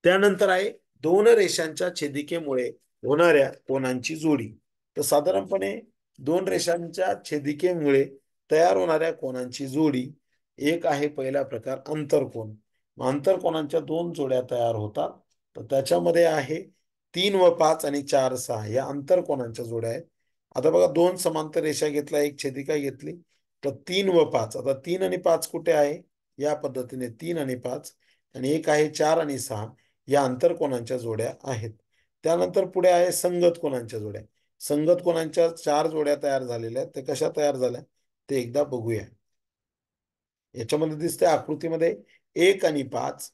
त्यानंतर आहे दोन रेषांच्या छेदिकेमुळे होणाऱ्या कोनांची जोडी. तर साधारणपणे दोन रेषांच्या छेदिकेमुळे तयार होणाऱ्या कोनांची जोडी एक आहे पहिला प्रकार अंतरकोन. आंतरकोनांच्या दोन जोड्या तयार होतात. तर त्याच्यामध्ये आहे 3 व 5 आणि 4 6 या आंतरकोनांच्या जोड्या आहेत. आता बघा दोन समांतर रेषा घेतल्या, एक छेदिका घेतली. तर 3 व 5, आता 3 आणि 5 कुठे आहे? या पद्धतीने 3 आणि 5, आणि एक आहे 4 आणि 6 या आंतरकोनांच्या जोड्या आहेत. त्यानंतर पुढे आहे संगत कोनांच्या जोड्या. संगत कोनांच्या 4 जोड्या तयार झालेल्या आहेत. ते कशा तयार झाल्या ते एकदा बघूया. याच्यामध्ये दिसतंय आकृतीमध्ये 1 आणि 5,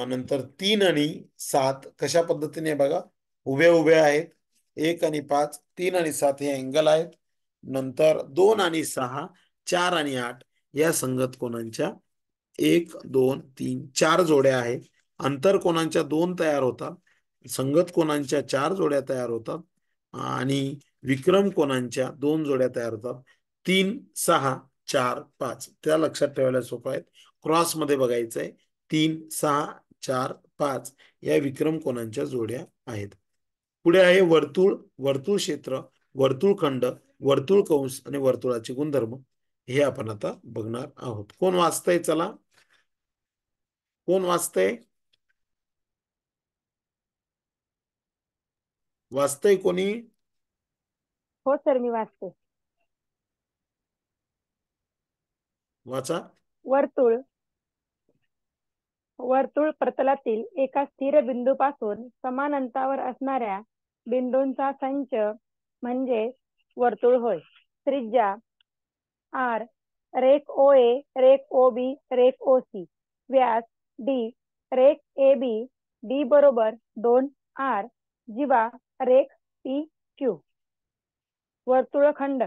नंतर 3 आणि 7 कशा पद्धतीने बघा उभ्या उभ्या आहेत. 1 आणि 5, 3 आणि 7 हे अँगल आहेत. नंतर 2 आणि 6, 4 आणि 8 या संगत कोनांच्या 1 2 3 4 जोड्या आहेत. अंतर कोनांच्या 2 तयार होतात. संगत कोनांच्या 4 जोड्या तयार होतात आणि विक्रम कोनांच्या 2 जोड्या तयार होतात. 3 6 4 5 त्या लक्षात ठेवायला सोपं आहेत. क्रॉस मध्ये बघायचंय. 3 6 4 5 या विक्रम कोनांच्या जोड्या आहेत. पुढे आहे वर्तुळ, वर्तुळ क्षेत्र, वर्तुळखंड, वर्तुळ कंस आणि वर्तुळाचे गुणधर्म. हे आपण आता बघणार आहोत. कोण वाचतंय? चला, कोण वाचतंय? वाचतंय कोणी? हो सर, मी वाचते. वाचा. वर्तुळ, वर्तुळ प्रतलातील एका स्थिर बिंदूपासून समान अंतरावर असणाऱ्या बिंदूंचा संच म्हणजे वर्तुळ होय. त्रिज्या R, रेख OA, रेख OB, रेख OC, व्यास D, रेख AB, D बरोबर 2R, जीवा रेख PQ. वर्तुळखंड,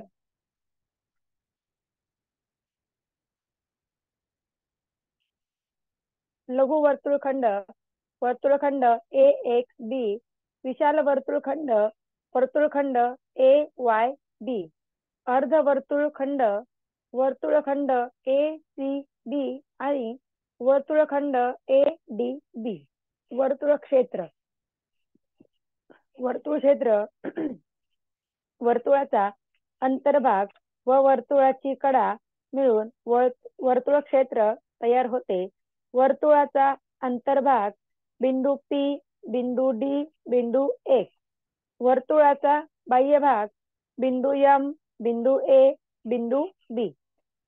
लघु वर्तुळखंड, वर्तुळखंड AXB, विशाल वर्तुळखंड, वर्तुळखंड AYD, अर्ध वर्तुळखंड, वर्तुळखंड ACB आणि वर्तुळखंड ADB. वर्तुळ क्षेत्र, वर्तुळ क्षेत्र वर्तुळाचा अंतर्भाग व वर्तुळाची कडा मिळून वर्तुळ क्षेत्र तयार होते. वर्तुळाचा अंतर्भाग बिंदू P, बिंदू D, बिंदू A. वर्तुळाचा बाह्यभाग बिंदू M, बिंदू A, बिंदू B.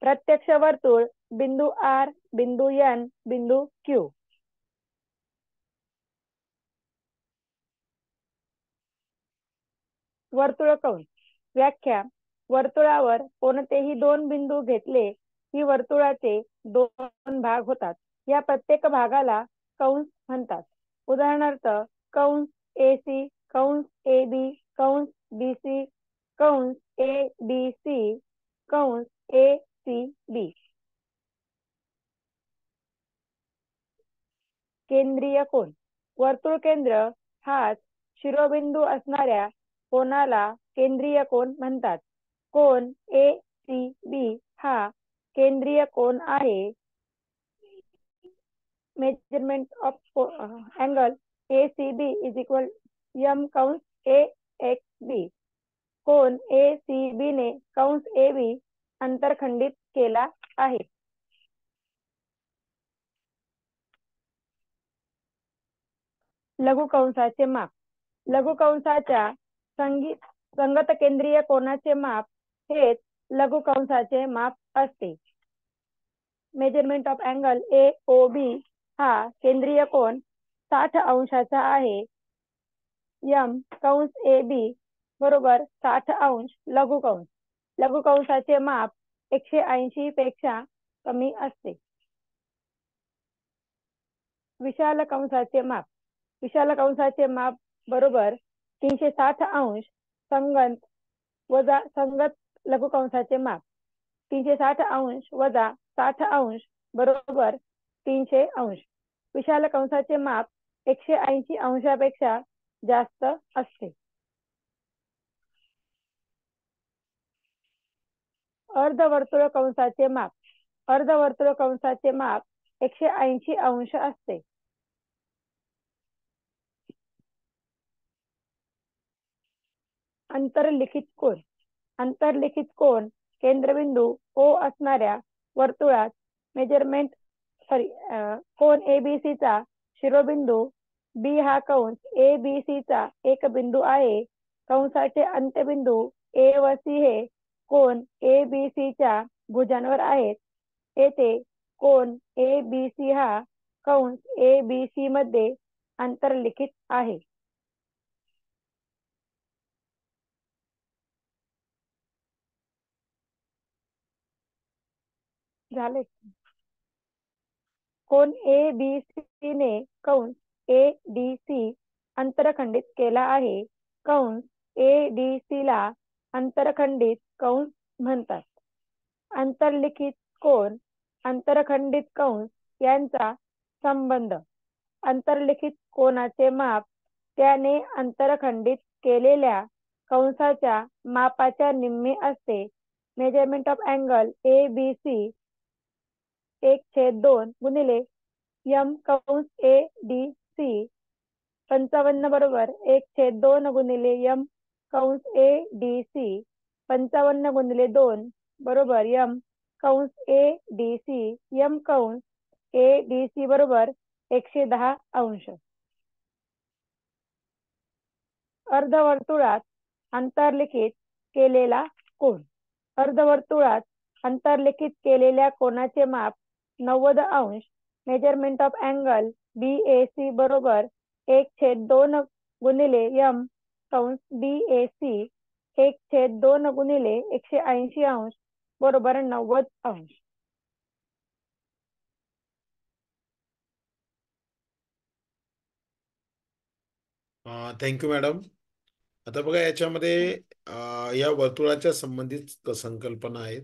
प्रत्यक्ष वर्तुळ बिंदू R, बिंदू N, बिंदू Q. वर्तुळ कंस, व्याख्या. वर्तुळावर कोणतेही दोन बिंदू घेतले की वर्तुळाचे दोन भाग होतात. या प्रत्येक भागाला कंस म्हणतात. उदाहरणार्थ कंस AC, कंस AB, कंस BC, कंस ADC, कंस ACB. केंद्रीय कोन, वर्तुळ केंद्र हाच शिरोबिंदू असणाऱ्या कोनाला केंद्रीय कोन म्हणतात. कोन ACB हा केंद्रीय कोन आहे. Measurement of angle ACB is equal M कंस AXB. कोन ACB ने कंस AB अंतरखंडित केला आहे. लघु कंसाचे माप, लघु कंसाच्या संगत केंद्रीय कोनाचे माप हेच लघु कंसाचे माप असते. मेजरमेंट ऑफ अँगल AOB हा केंद्रीय कोन 60 अंशाचा आहे. M कंस AB बरोबर 60 अंश लघु कंस. लघु कंसाचे माप 180 पेक्षा कमी असते. विशाल कंसाचे माप, विशाल कंसाचे माप बरोबर 360 अंश संगत वजा संगत लघु कंसाचे माप. 360 अंश वजा 60 अंश बरोबर 300 अंश. विशाल कंसाचे माप 180 अंशापेक्षा जास्त असते. अर्धवर्तुळ कंसाचे माप, अर्धवर्तुळ कंसाचे माप 180 अंश असते. अंतर्लिखित कोन. अंतर्लिखित कोन केंद्रबिंदू O असणाऱ्या वर्तुळात मेजरमेंट कोन ABC चा शिरोबिंदू B हा कंस ABC चा एक बिंदू आहे. कंसाचे अंत्यबिंदू A व C हे कोन ABC च्या भुजांवर आहेत. येथे कोन ABC हा कंस ABC मध्ये अंतर्लिखित आहे. झाले. कोन ABC ने कंस ADC अंतरखंडित केला आहे. कंस ADC ला अंतरखंडित कंस म्हणतात. अंतर्लिखित कोन अंतरखंडित कंस यांचा संबंध. अंतर्लिखित कोनाचे माप त्याने अंतरखंडित केलेल्या कंसाच्या मापाच्या निम्मे असते. मेजरमेंट ऑफ अँगल ABC 1/2 गुणिले M कंस ADC 55 बरोबर 1/2 गुणिले M कंस ADC 55 गुणिले 2 बरोबर M कंस ADC M कंस ADC बरोबर 110 अंश. अर्धवर्तुळात अंतर्लिखित केलेला कोन. अर्धवर्तुळात अंतर्लिखित केलेल्या कोनाचे माप 90 अंश. मेजरमेंट ऑफ अँगल BAC बरोबर 1/2 गुणिले M कंस BAC 1/2 गुणिले 180 अंश बरोबर 90 अंश. Thank you madam. आता बघा याच्यामध्ये या वर्तुळाच्या संबंधित संकल्पना आहेत.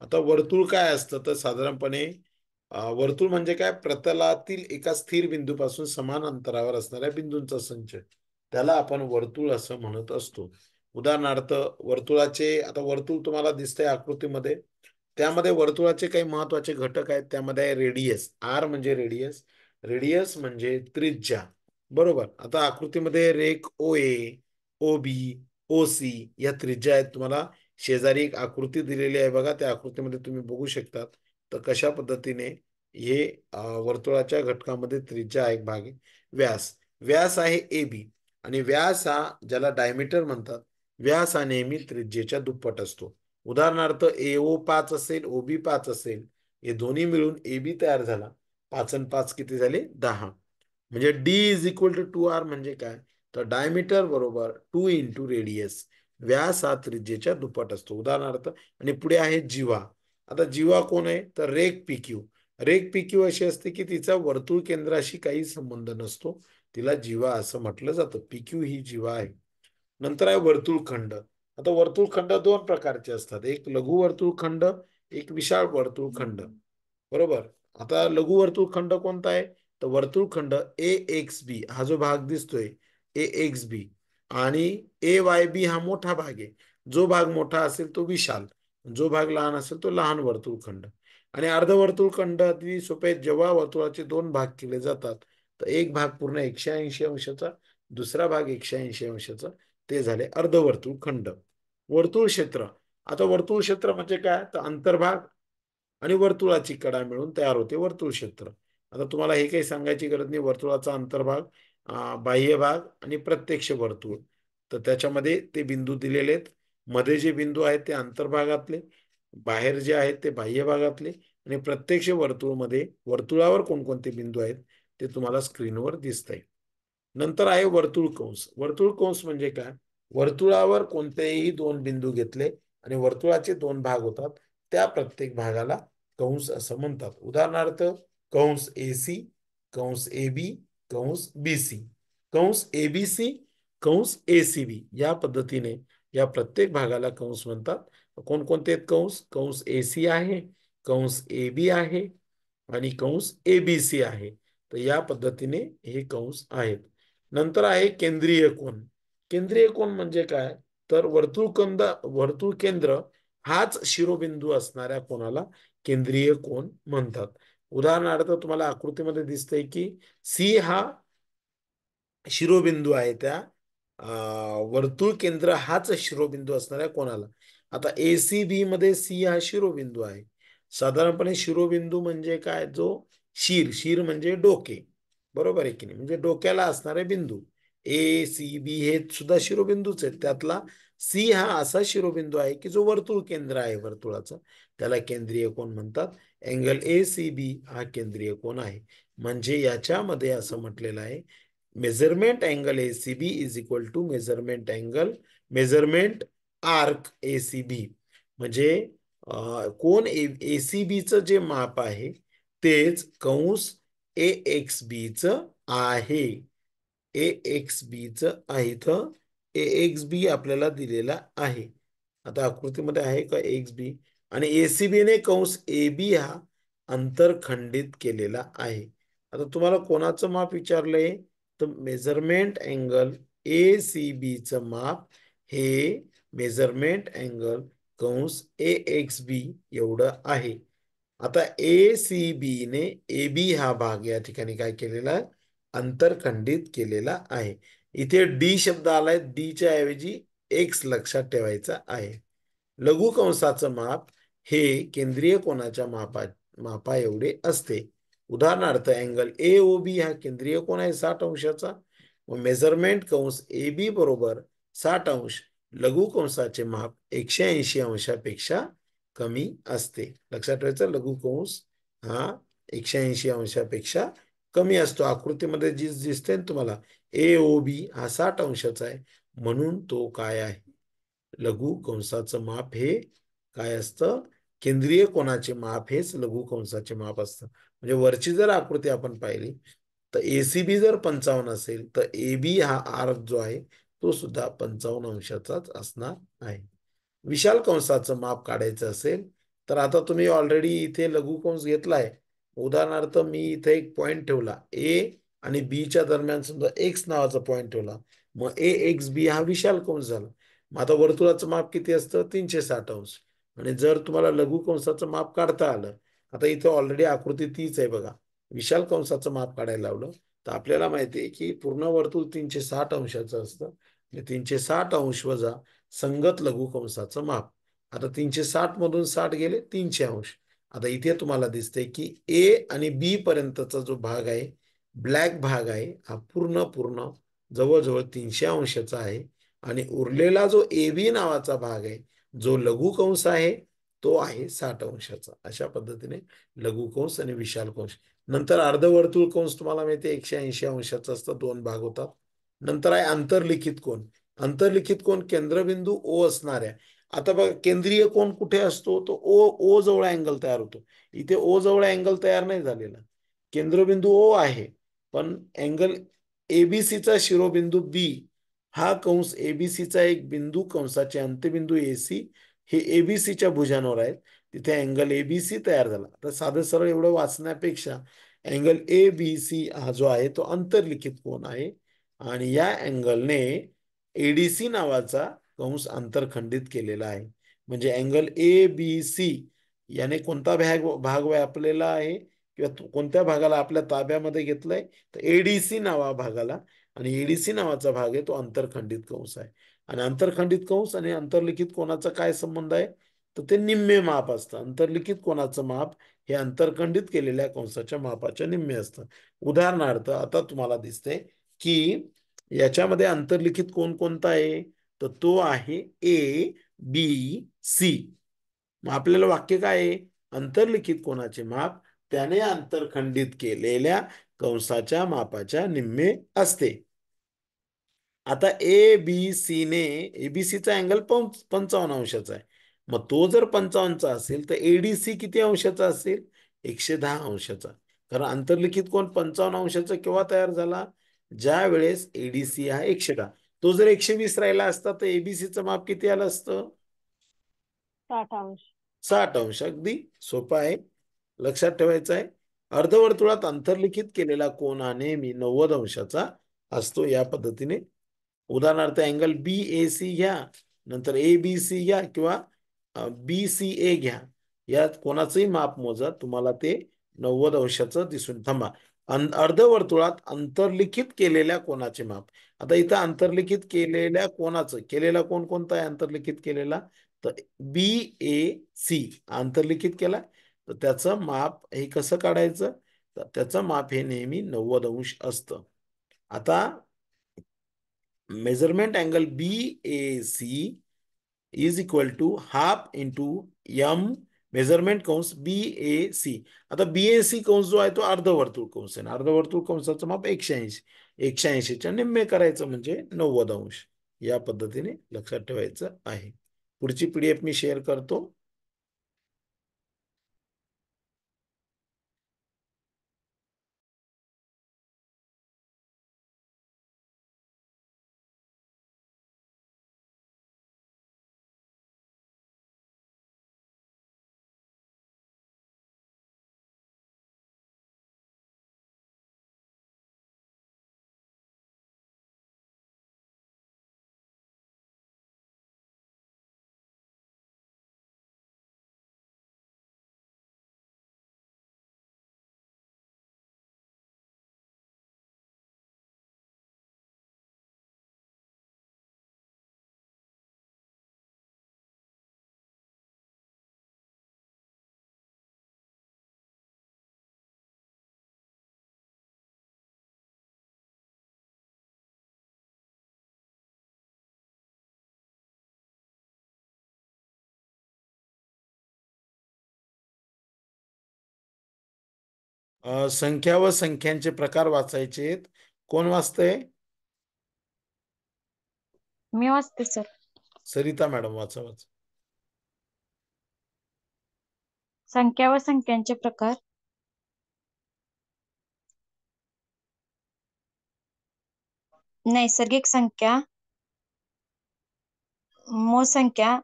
आता वर्तुळ काय असतं तर साधारणपणे वर्तुळ म्हणजे काय, प्रतलातील एका स्थिर बिंदूपासून समान अंतरावर असणाऱ्या बिंदूंचा संच, त्याला आपण वर्तुळ असं म्हणत असतो. उदाहरणार्थ वर्तुळाचे, आता वर्तुळ तुम्हाला दिसतंय आकृतीमध्ये, त्यामध्ये वर्तुळाचे काही महत्वाचे घटक आहेत. त्यामध्ये आहे रेडियस, R म्हणजे रेडियस, रेडियस म्हणजे त्रिज्या, बरोबर. आता आकृतीमध्ये रेख OA, OB, OC या त्रिज्या आहेत. तुम्हाला शेजारी एक आकृती दिलेली आहे बघा, त्या आकृतीमध्ये तुम्ही बघू शकतात तर कशा पद्धतीने हे वर्तुळाच्या घटकामध्ये त्रिज्या एक भाग आहे. व्यास, व्यास आहे AB आणि व्यास हा ज्याला डायमीटर म्हणतात, व्यास हा नेहमी त्रिज्येच्या दुप्पट असतो. उदाहरणार्थ AO 5 असेल, OB 5 असेल, हे दोन्ही मिळून AB तयार झाला. 5 आणि 5 किती झाले, 10. म्हणजे D is equal to 2R म्हणजे काय, तर डायमीटर बरोबर 2 इंटू रेडियस. व्यास हा त्रिज्येच्या दुप्पट असतो. उदाहरणार्थ, आणि पुढे आहे जीवा. आता जीवा कोण आहे तर रेख PQ. रेख PQ अशी असते की तिचा वर्तुळ केंद्राशी काही संबंध नसतो, तिला जीवा असं म्हटलं जातं. PQ ही जीवा आहे. नंतर आहे वर्तुळखंड. आता वर्तुळखंड दोन प्रकारचे असतात, एक लघु वर्तुळखंड, एक विशाळ वर्तुळखंड, बरोबर. आता लघु वर्तुळखंड कोणता आहे तर वर्तुळखंड AXB हा जो भाग दिसतोय AXB आणि AYB हा मोठा भाग आहे. जो भाग मोठा असेल तो विशाल, जो भाग लहान असेल तो लहान वर्तुळखंड. आणि अर्धवर्तुळखंड अगदी सोपे, जेव्हा वर्तुळाचे दोन भाग केले जातात तर एक भाग पूर्ण 180 अंशाचा, दुसरा भाग 180 अंशाचा, ते झाले अर्धवर्तुळखंड. वर्तुळ क्षेत्र, आता वर्तुळ क्षेत्र म्हणजे काय तर अंतर्भाग आणि वर्तुळाची कडा मिळून तयार होते वर्तुळ क्षेत्र. आता तुम्हाला हे काही सांगायची गरज नाही, वर्तुळाचा अंतर्भाग, बाह्य भाग आणि प्रत्यक्ष वर्तुळ, तर त्याच्यामध्ये ते बिंदू दिलेले आहेत. मध्ये जे बिंदू आहेत ते अंतर्भागातले, बाहेर जे आहेत ते बाह्य भागातले, आणि प्रत्यक्ष वर्तुळमध्ये वर्तुळावर कोणकोणते बिंदू आहेत ते तुम्हाला स्क्रीनवर दिसत आहे. नंतर आहे वर्तुळ कंस. वर्तुळ कंस म्हणजे काय, वर्तुळावर कोणतेही दोन बिंदू घेतले आणि वर्तुळाचे दोन भाग होतात, त्या प्रत्येक भागाला कंस असं म्हणतात. उदाहरणार्थ कंस AC, कंस AB, कंस BC, कंस ABC, कंस ACB, या पद्धतीने या प्रत्येक भागाला कंस म्हणतात. कोणकोणते आहेत कंस, कंस AC आहे, कंस AB आहे आणि कंस ABC आहे. तर या पद्धतीने हे कंस आहेत. नंतर आहे केंद्रीय कोन. केंद्रीय कोन म्हणजे काय तर वर्तुळ केंद्र हाच शिरोबिंदू असणाऱ्या कोणाला केंद्रीय कोन म्हणतात. उदाहरणार्थ तुम्हाला आकृतीमध्ये दिसतंय की C हा शिरोबिंदू आहे त्या वर्तुळ केंद्र हाच शिरोबिंदू असणाऱ्या कोणाला. आता ACB मध्ये सी हा शिरोबिंदू आहे. साधारणपणे शिरोबिंदू म्हणजे काय, जो शीर म्हणजे डोके, बरोबर आहे की नाही, म्हणजे डोक्याला असणारे बिंदू. ACB हे सुद्धा शिरोबिंदूच आहेत. त्यातला सी हा असा शिरोबिंदू आहे की जो वर्तुळ केंद्र आहे वर्तुळाचा, त्याला केंद्रीय कोन म्हणतात. अँगल ACB हा केंद्रीय कोन आहे. म्हणजे याच्यामध्ये असं म्हटलेलं आहे, measurement angle ACB is equal to measurement arc ACB. म्हणजे कोन ACB चं जे माप आहे तेच कंस AXB चं आहे. AXB चं आहे, इथं AXB आपल्याला दिलेला आहे. आता आकृतीमध्ये आहे का XB, आणि ACB ने कंस AB हा अंतरखंडित केलेला आहे. आता तुम्हाला कोणाचं माप विचारलंय, तर मेजरमेंट अँगल ACB चं माप हे मेजरमेंट अँगल कंस AXB एवढं आहे. आता ACB ने AB हा भाग या ठिकाणी काय केलेला आहे, अंतरखंडित केलेला आहे. इथे D शब्द आलाय, D च्या ऐवजी X लक्षात ठेवायचा आहे. लघु कंसाचं माप हे केंद्रीय कोनाच्या मापा एवढे असते. उदाहरणार्थ अँगल AOB हा केंद्रीय कोन आहे 60 अंशाचा. व मेजरमेंट कंस AB बरोबर 60 अंश लघु कंसाचे माप 180 अंशापेक्षा कमी असते. लक्षात ठेवायचं, लघु कंस हा 180 अंशापेक्षा कमी असतो. आकृतीमध्ये जी दिसते ना तुम्हाला, AOB हा 60 अंशाचा आहे, म्हणून तो काय आहे, लघु कंसाचं माप हे काय असतं, केंद्रीय कोनाचे माप हेच लघु कंसाचे माप असतं. म्हणजे वरची जर आकृती आपण पाहिली तर ACB जर 55 असेल तर AB हा आर्क जो आहे तो सुद्धा 55 अंशाचाच असणार आहे. विशाल कंसाचं माप काढायचं असेल तर आता तुम्ही ऑलरेडी इथे लघु कंस घेतलाय. उदाहरणार्थ मी इथे एक पॉइंट ठेवला, A आणि B च्या दरम्यान समजा X नावाचा पॉइंट ठेवला, मग AXB हा विशाल कंस झाला. मग आता वर्तुळाचं माप किती असतं, 360 अंश. आणि जर तुम्हाला लघु कंसाचं माप काढता आलं, आता इथे ऑलरेडी आकृती तीच आहे बघा, विशाल कंसाचं माप काढायला लावलं तर आपल्याला माहिती आहे की पूर्ण वर्तुळ 360 अंशाचं असतं. 360 अंश वजा संगत लघु कंसाचं माप. आता 360 मधून 60 गेले 300 अंश. आता इथे तुम्हाला दिसतंय की A आणि B पर्यंतचा जो भाग आहे, ब्लॅक भाग आहे, हा पूर्ण जवळजवळ 300 अंशाचा आहे. आणि उरलेला जो AB नावाचा भाग आहे, जो लघु कंस आहे, तो आहे 60 अंशाचा. अशा पद्धतीने लघु कंस आणि विशाल कंस. नंतर अर्धवर्तुळ कंस तुम्हाला माहिती आहे 180 अंशाचा असतं, 2 भाग होतात. नंतर आहे अंतर्लिखित कोन. अंतर्लिखित कोन केंद्रबिंदू O असणाऱ्या, आता बघा केंद्रीय कोन कुठे असतो, तो O जवळ अँगल तयार होतो. इथे O जवळ अँगल तयार नाही झालेला, केंद्रबिंदू O आहे, पण अँगल ABC चा शिरोबिंदू B हा कंस ABC चा एक बिंदू, कंसाचे अंत्यबिंदू AC हे ABC च्या भुजांवर आहेत, तिथे अँगल ABC तयार झाला. तर साधं सरळ एवढं वाचण्यापेक्षा अँगल ABC हा जो आहे तो अंतर्लिखित कोन आहे, आणि या अँगलने ADC नावाचा कंस अंतरखंडित केलेला आहे. म्हणजे अँगल ABC याने कोणता भाग व्यापलेला आहे, किंवा कोणत्या भागाला आपल्या ताब्यामध्ये घेतलंय, तर ADC नावा भागाला. आणि ADC नावाचा भाग आहे तो अंतरखंडित कंस आहे. आणि अंतरखंडित कंस आणि अंतर्लिखित कोनाचा काय संबंध आहे, तर ते निम्मे माप असतं. अंतर्लिखित कोनाचं माप हे अंतरखंडित केलेल्या कंसाच्या मापाच्या निम्मे असतं. उदाहरणार्थ आता तुम्हाला दिसतंय की याच्यामध्ये अंतर्लिखित कोन कोणता आहे, तर तो आहे ABC. मग आपल्याला वाक्य काय आहे, अंतर्लिखित कोनाचे माप त्याने अंतरखंडित केलेल्या कंसाच्या मापाच्या निम्मे असते. आता ABC ने, ABC चा अँगल 55 अंशाचा आहे, मग तो जर 55चा असेल तर ADC किती अंशाचा असेल, 110 अंशाचा. कारण अंतर्लिखित कोन 55 अंशाचा केव्हा तयार झाला, ज्या वेळेस ADC हा 110. तो जर 120 राहिला असता तर ABCचं माप किती आलं असतं, 60 अंश. 60 अंश. अगदी सोपं आहे, लक्षात ठेवायचं आहे. अर्धवर्तुळात अंतर्लिखित केलेला कोन हा नेहमी 90 अंशाचा असतो. या पद्धतीने उदाहरणार्थ अँगल BAC घ्या, नंतर ABC घ्या, किंवा BCA घ्या, यात कोणाचंही माप मोजा, तुम्हाला ते 90 अंशाचं दिसून. थांबा, अर्धवर्तुळात अंतर्लिखित केलेल्या कोनाचे माप. आता इथं अंतर्लिखित केलेल्या कोणाचं, केलेला कोण कोणता आहे अंतर्लिखित केलेला, तर BAC अंतर्लिखित केला. तर त्याचं माप हे कसं काढायचं, तर त्याचं माप हे नेहमी 90 अंश असतं. आता measurement angle BAC is equal to half into M measurement कंस BAC. आता BAC कंस जो आहे तो अर्धवर्तुळ कंस आहे. अर्धवर्तुळ कंसाचं माप 180. 180च्या निम्मे करायचं म्हणजे 90 अंश. या पद्धतीने लक्षात ठेवायचं आहे. पुढची PDF मी शेअर करतो. संख्या व संख्यांचे प्रकार वाचायचे. कोण वाचतंय? मी वाचते सर. सरिता मॅडम वाचा. संख्या व संख्यांचे प्रकार. नैसर्गिक संख्या, मूळ संख्या.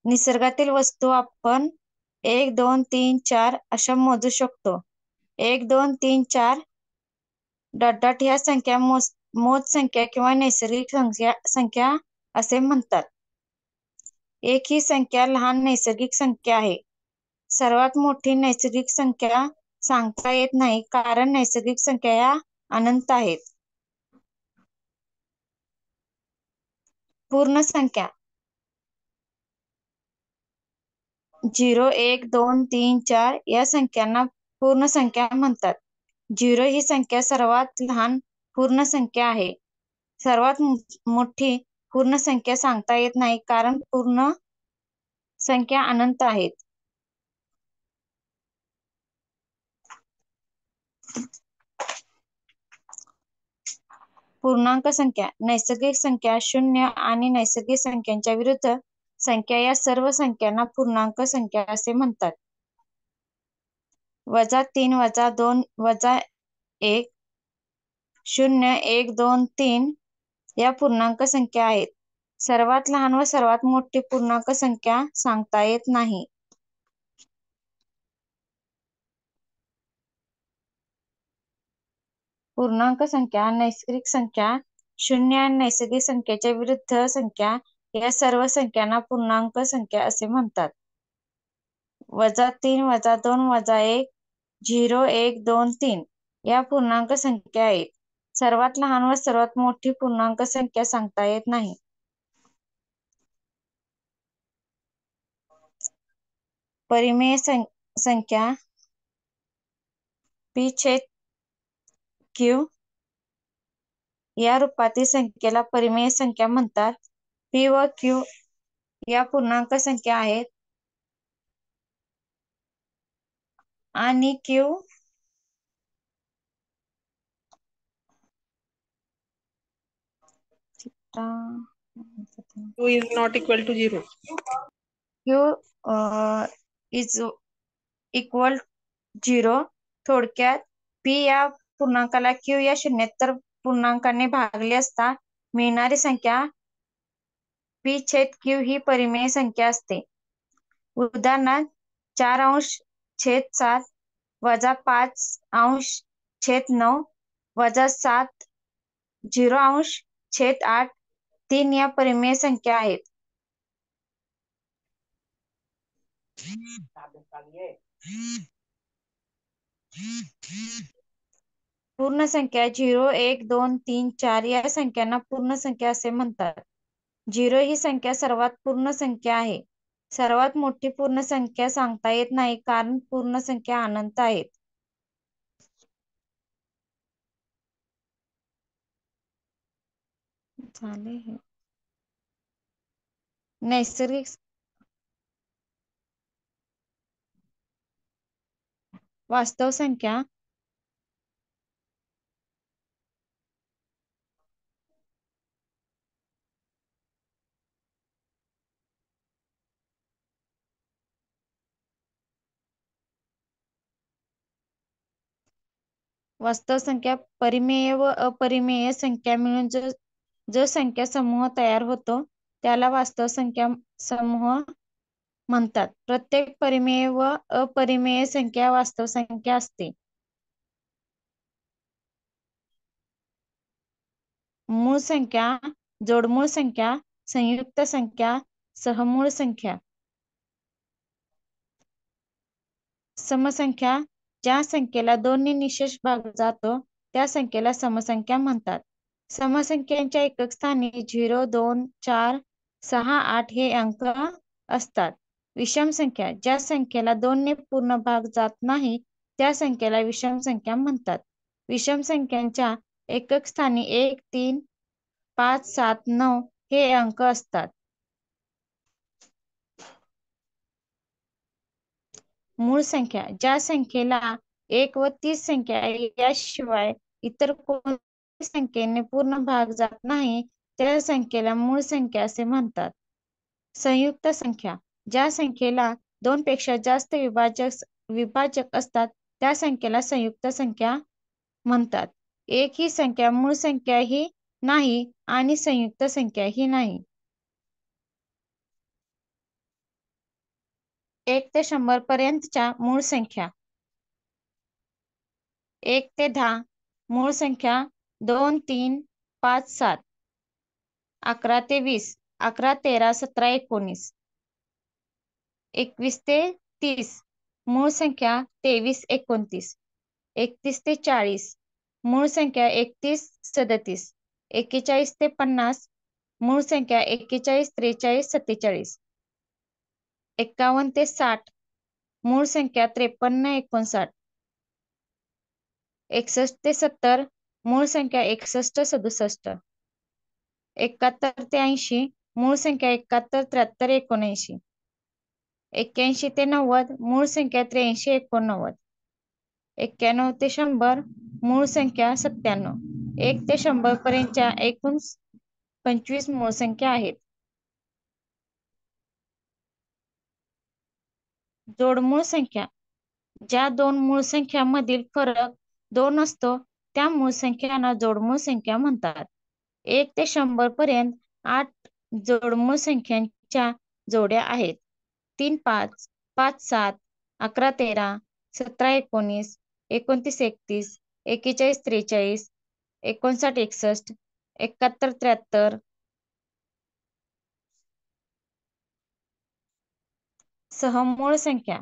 निसर्गातील वस्तू आपण 1 2 3 4 अशा मोजू शकतो. 1 2 3 4 ... ह्या संख्या मोज संख्या किंवा नैसर्गिक संख्या असे म्हणतात. 1 ही संख्या लहान नैसर्गिक संख्या आहे. सर्वात मोठी नैसर्गिक संख्या सांगता येत नाही कारण नैसर्गिक संख्या या अनंत आहेत. पूर्ण संख्या 0 1 2 3 4 या संख्यांना पूर्ण संख्या म्हणतात. 0 ही संख्या सर्वात लहान पूर्ण संख्या आहे. सर्वात मोठी पूर्ण संख्या सांगता येत नाही कारण पूर्ण संख्या अनंत आहेत. पूर्णांक संख्या. नैसर्गिक संख्या, शून्य आणि नैसर्गिक संख्यांच्या विरुद्ध संख्या या सर्व संख्यांना पूर्णांक संख्या असे म्हणतात. -3 -2 -1 0 1 2 3 या पूर्णांक संख्या आहेत. सर्वात लहान व सर्वात मोठी पूर्णांक संख्या सांगता येत नाही. पूर्णांक संख्या, नैसर्गिक संख्या, शून्य आणि नैसर्गिक संख्येच्या विरुद्ध संख्या या सर्व संख्यांना पूर्णांक संख्या असे म्हणतात. -3 -2 -1 0 1 2 3 या पूर्णांक संख्या आहेत. सर्वात लहान व सर्वात मोठी पूर्णांक संख्या सांगता येत नाही. परिमेय संख्या P/Q या रूपातील संख्येला परिमेय संख्या म्हणतात. P व Q या पूर्णांक संख्या आहेत आणि Q is not equal to 0. Is equal 0. थोडक्यात P या पूर्णांकाला Q या शून्येतर पूर्णांकाने भागले असता मिळणारी संख्या P/Q ही परिमेय संख्या असते. उदाहरणार्थ 4/7 -5/9 -7 0/8 3 या परिमेय संख्या आहेत. पूर्ण संख्या 0, 1, 2, 3, 4 या संख्यांना पूर्ण संख्या असे म्हणतात. 0 ही संख्या सर्वात पूर्ण संख्या आहे. सर्वात मोठी पूर्ण संख्या सांगता येत नाही कारण पूर्ण संख्या अनंत आहेत. झाले हे. नैसर्गिक वास्तव संख्या वास्तव संख्या परिमेय व अपरिमेय संख्या मिळून जो संख्या समूह तयार होतो त्याला वास्तव संख्या समूह म्हणतात. प्रत्येक परिमेय व अपरिमेय संख्या वास्तव संख्या असते. मूळ संख्या, जोडमूळ संख्या, संयुक्त संख्या, सहमूळ संख्या. समसंख्या ज्या संख्येला 2 ने निशेष भाग जातो त्या संख्येला समसंख्या म्हणतात. समसंख्यांच्या एकक स्थानी 0, 2, 4, 6, 8 हे अंक असतात. विषम संख्या ज्या संख्येला 2 ने पूर्ण भाग जात नाही त्या संख्येला विषम संख्या म्हणतात. विषम संख्यांच्या एकक स्थानी 1, 3, 5, 7, 9 हे अंक असतात. मूळ संख्या ज्या संख्येला 1 व 30 संख्या याशिवाय इतर कोणत्याही संख्येने पूर्ण भाग जात नाही त्या संख्येला मूळ संख्या असे म्हणतात. संयुक्त संख्या ज्या संख्येला 2 पेक्षा जास्त विभाजक असतात त्या संख्येला संयुक्त संख्या म्हणतात. एक ही संख्या मूळ संख्या ही नाही आणि संयुक्त संख्या ही नाही. 1 ते 100 पर्यंतच्या मूळ संख्या. 1 ते 10 मूळ संख्या 2, 3, 5, 7. 11 ते 20 11, 13, 17, 19. 21 ते 30 मूळ संख्या 23, 29. 31 ते 40 मूळ संख्या 31, 37. 41 ते 50 मूळ संख्या 41, 43, 47. 51 ते 60 मूळ संख्या 53, 59. 61 ते 70 मूळ संख्या 61, 67. 71 ते 80 मूळ संख्या 71, 73, 79. 81 ते 90 मूळ संख्या 83, 89. 91 ते 100 मूळ संख्या 97. 1 ते 100 पर्यंतच्या एकूण 25 मूळ संख्या आहेत. जोडमूळ संख्या ज्या दोन मूळ संख्यांमधील फरक 2 असतो त्या मूळ संख्यांना जोडमूळ संख्या म्हणतात. 1 ते 100 पर्यंत 8 जोडमूळ संख्यांच्या जोड्या आहेत. 3, 5, 5, 7, 11, 13, 17, 19, 29, 31, 41, 43, 59, 61, 71, 73. सहमूळ संख्या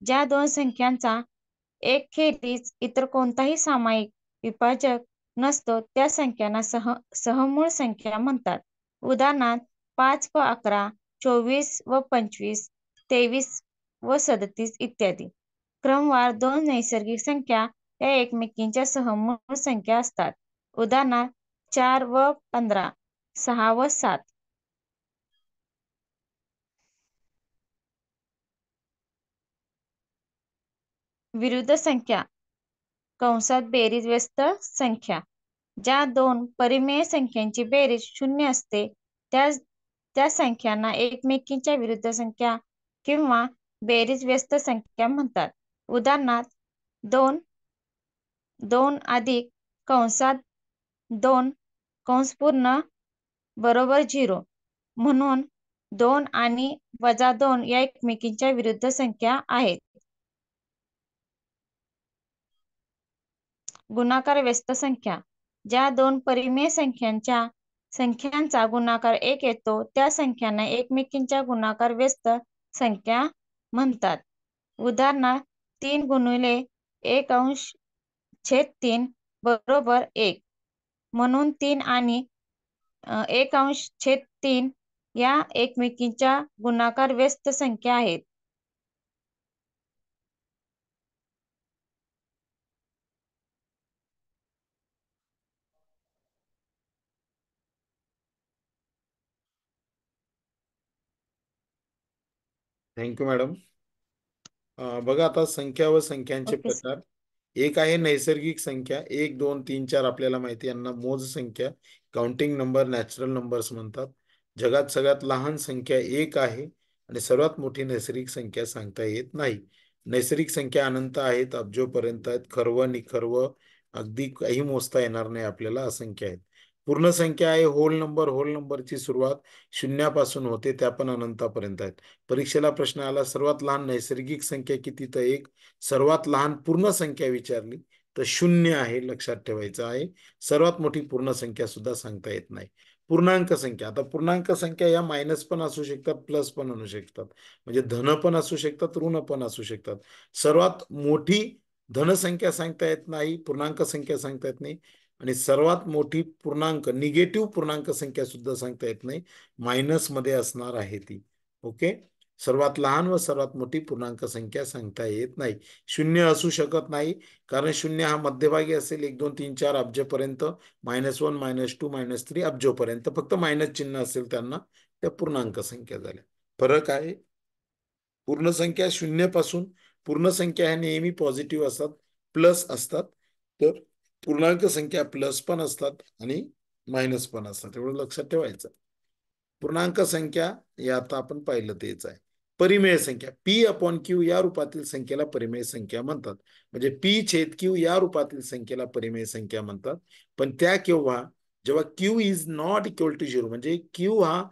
ज्या दोन संख्यांचा एक खेरीज इतर कोणताही सामायिक विभाजक नसतो त्या संख्यांना सहमूळ संख्या म्हणतात. उदाहरणार्थ 5 व 11, 24 व 25, 23 व 37 इत्यादी. क्रमवार 2 नैसर्गिक संख्या या एकमेकींच्या सहमूळ संख्या असतात. उदाहरणार्थ 4 व 15, 6 व 7. विरुद्ध संख्या कंसात बेरीज व्यस्त संख्या ज्या दोन परिमेय संख्यांची बेरीज 0 असते त्या संख्यांना एकमेकींच्या विरुद्ध संख्या किंवा बेरीज व्यस्त संख्या म्हणतात. उदाहरणार्थ 2 अधिक कंसात 2 कंस पूर्ण बरोबर 0 म्हणून 2 आणि -2 या एकमेकींच्या विरुद्ध संख्या आहेत. गुणाकार व्यस्त संख्या ज्या दोन परिमेय संख्यांचा गुणाकार 1 येतो त्या संख्यांना एकमेकींच्या गुणाकार व्यस्त संख्या म्हणतात. उदाहरणार्थ 3 गुणिले 1 अंश छेद 3 बरोबर 1. म्हणून 3 आणि 1/3 या एकमेकींच्या गुणाकार व्यस्त संख्या आहेत. Thank you madam. बघा आता संख्या व संख्यांचे ओके प्रकार. एक आहे नैसर्गिक संख्या, 1 2 3 4 आपल्याला माहिती, यांना मोज संख्या, काउंटिंग नंबर, नॅचरल नंबर्स म्हणतात. जगात सगळ्यात लहान संख्या 1 आहे आणि सर्वात मोठी नैसर्गिक संख्या सांगता येत नाही. नैसर्गिक संख्या अनंत आहेत, अब्जोपर्यंत आहेत, खर्व निखर्व अगदी काही मोजता येणार नाही आपल्याला, असंख्य आहेत. पूर्ण संख्या आहे होल नंबर. होल नंबरची सुरुवात शून्यापासून होते, त्या पण अनंतापर्यंत आहेत. परीक्षेला प्रश्न आला सर्वात लहान नैसर्गिक संख्या किती, तर 1. सर्वात लहान पूर्ण संख्या विचारली तर 0 आहे, लक्षात ठेवायचं आहे. सर्वात मोठी पूर्ण संख्या सुद्धा सांगता येत नाही. पूर्णांक संख्या, आता पूर्णांक संख्या या मायनस पण असू शकतात, प्लस पण असू शकतात, म्हणजे धन पण असू शकतात, ऋण पण असू शकतात. सर्वात मोठी धनसंख्या सांगता येत नाही, पूर्णांक संख्या सांगता येत नाही, आणि सर्वात मोठी पूर्णांक निगेटिव्ह पूर्णांक संख्या सुद्धा सांगता येत नाही, मायनस मध्ये असणार आहे ती. ओके. सर्वात लहान व सर्वात मोठी पूर्णांक संख्या सांगता येत नाही. 0 असू शकत नाही, कारण 0 हा मध्यभागी असेल 1 2 3 4 अब्जपर्यंत, -1 -2 -3 अब्जपर्यंत, फक्त मायनस चिन्ह असेल त्यांना त्या पूर्णांक संख्या झाल्या. फरक आहे पूर्ण संख्या 0 पासून, पूर्ण संख्या ह्या नेहमी पॉझिटिव्ह असतात, प्लस असतात, तर पूर्णांक संख्या प्लस पण असतात आणि मायनस पण असतात, एवढं लक्षात ठेवायचं. पूर्णांक संख्या या आता आपण पाहिलं तेच आहे. परिमेय संख्या P/Q या रूपातील संख्येला परिमेय संख्या म्हणतात. म्हणजे P/Q या रूपातील संख्येला परिमेय संख्या म्हणतात. पण त्या केव्हा, जेव्हा Q is not equal to 0, म्हणजे Q हा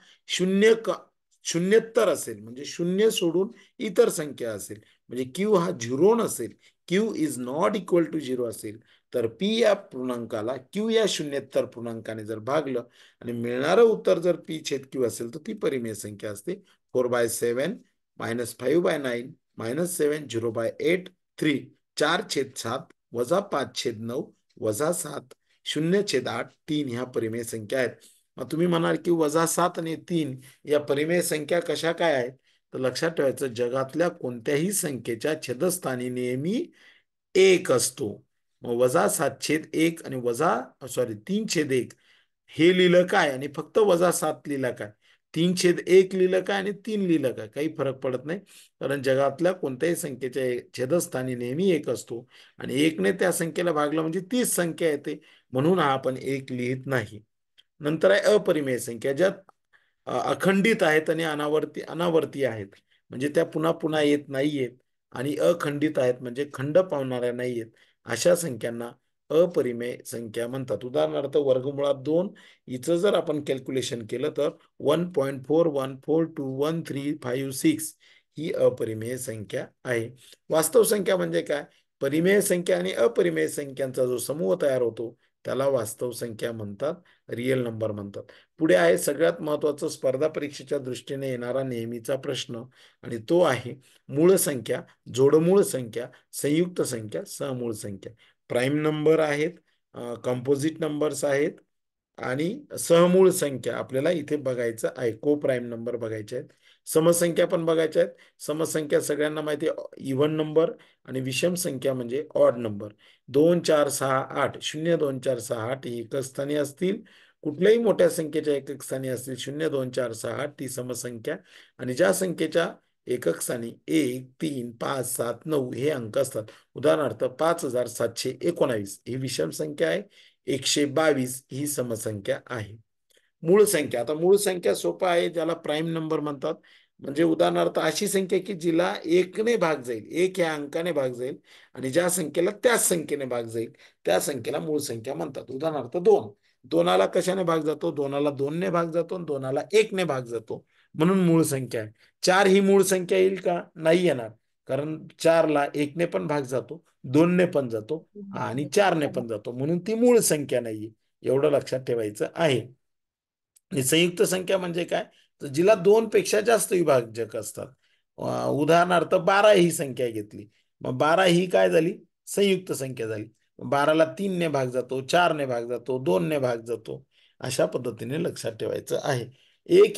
शून्यत्तर असेल, म्हणजे 0 सोडून इतर संख्या असेल, म्हणजे Q हा 0 नसेल, Q is not equal to 0 असेल, तर P या पूर्णांकाला Q या शून्यत्तर पूर्णांकाने जर भागलं आणि मिळणारं उत्तर जर P/Q असेल तर ती परिमेय संख्या असते. 4/7 -5/9 -7 0/8 3 4/7 -5/9 -7 0/8 3 ह्या परिमेय संख्या आहेत. मग तुम्ही म्हणाल की -7 आणि 3 या परिमेय संख्या कशा काय आहेत, तर लक्षात ठेवायचं जगातल्या कोणत्याही संख्येच्या छेदस्थानी नेहमी 1 असतो. मग -7/1 आणि 3/1 हे लिहिलं काय आणि फक्त -7 लिहिलं काय, 3/1 लिहिलं काय आणि 3 लिहिलं काय, काही फरक पडत नाही, कारण जगातल्या कोणत्याही संख्येच्या छेदस्थानी नेहमी 1 असतो आणि 1ने त्या संख्येला भागलं म्हणजे तीच संख्या येते, म्हणून हा आपण 1 लिहित नाही. नंतर आहे अपरिमेय संख्या, ज्यात अखंडित आहेत आणि अनावर्ती आहेत, म्हणजे त्या पुन्हा पुन्हा येत नाहीयेत, आणि अखंडित आहेत म्हणजे खंड पावणाऱ्या नाहीयेत, अशा संख्यांना अपरिमेय संख्या म्हणतात. उदाहरणार्थ वर्गमुळात 2 हिचं जर आपण कॅल्क्युलेशन केलं तर 1.41421356 ही अपरिमेय संख्या आहे. वास्तव संख्या म्हणजे काय, परिमेय संख्या आणि अपरिमेय संख्यांचा जो समूह तयार होतो त्याला वास्तव संख्या म्हणतात, रिअल नंबर म्हणतात. पुढे आहे सगळ्यात महत्वाचा स्पर्धा परीक्षेच्या दृष्टीने येणारा नेहमीचा प्रश्न, आणि तो आहे मूळ संख्या, जोडमूळ संख्या, संयुक्त संख्या, सहमूळ संख्या. प्राईम नंबर आहेत, कंपोजिट नंबर्स आहेत, आणि सहमूळ संख्या आपल्याला इथे बघायचं आहे, को प्राईम नंबर बघायचे आहेत, समसंख्या पण बघायच्या आहेत. समसंख्या सगळ्यांना माहिती आहे इव्हन नंबर, आणि विषम संख्या म्हणजे ऑड नंबर. 2 4 6 8 0 2 4 6 8 ही एकच स्थानी असतील, कुठल्याही मोठ्या संख्येच्या एकक स्थानी असतील 0 2 4 6 8 ती समसंख्या, आणि ज्या संख्येच्या एकक स्थानी 1 3 5 7 9 हे अंक असतात, उदाहरणार्थ 5719 ही विषम संख्या आहे, 122 ही समसंख्या आहे. मूळ संख्या, आता मूळ संख्या सोपा आहे, ज्याला प्राईम नंबर म्हणतात, म्हणजे उदाहरणार्थ अशी संख्या की जिला 1ने भाग जाईल, 1 या अंकाने भाग जाईल, आणि ज्या संख्येला त्याच संख्येने भाग जाईल त्या संख्येला मूळ संख्या म्हणतात. उदाहरणार्थ 2, 2ला कशाने भाग जातो, 2ला 2ने भाग जातो, 2ला 1ने भाग जातो, म्हणून मूळ संख्या आहे. 4 ही मूळ संख्या येईल का, नाही येणार, कारण 4ला 1ने पण भाग जातो, 2ने पण जातो आणि 4ने पण जातो, म्हणून ती मूळ संख्या नाहीये, एवढं लक्षात ठेवायचं आहे. संयुक्त संख्या म्हणजे काय, तर जिला 2 पेक्षा जास्त विभाजक असतात. उदाहरणार्थ 12 ही संख्या घेतली, मग 12 ही काय झाली, संयुक्त संख्या झाली. 12ला 3ने भाग जातो, 4ने भाग जातो, 2ने भाग जातो. अशा पद्धतीने लक्षात ठेवायचं आहे. एक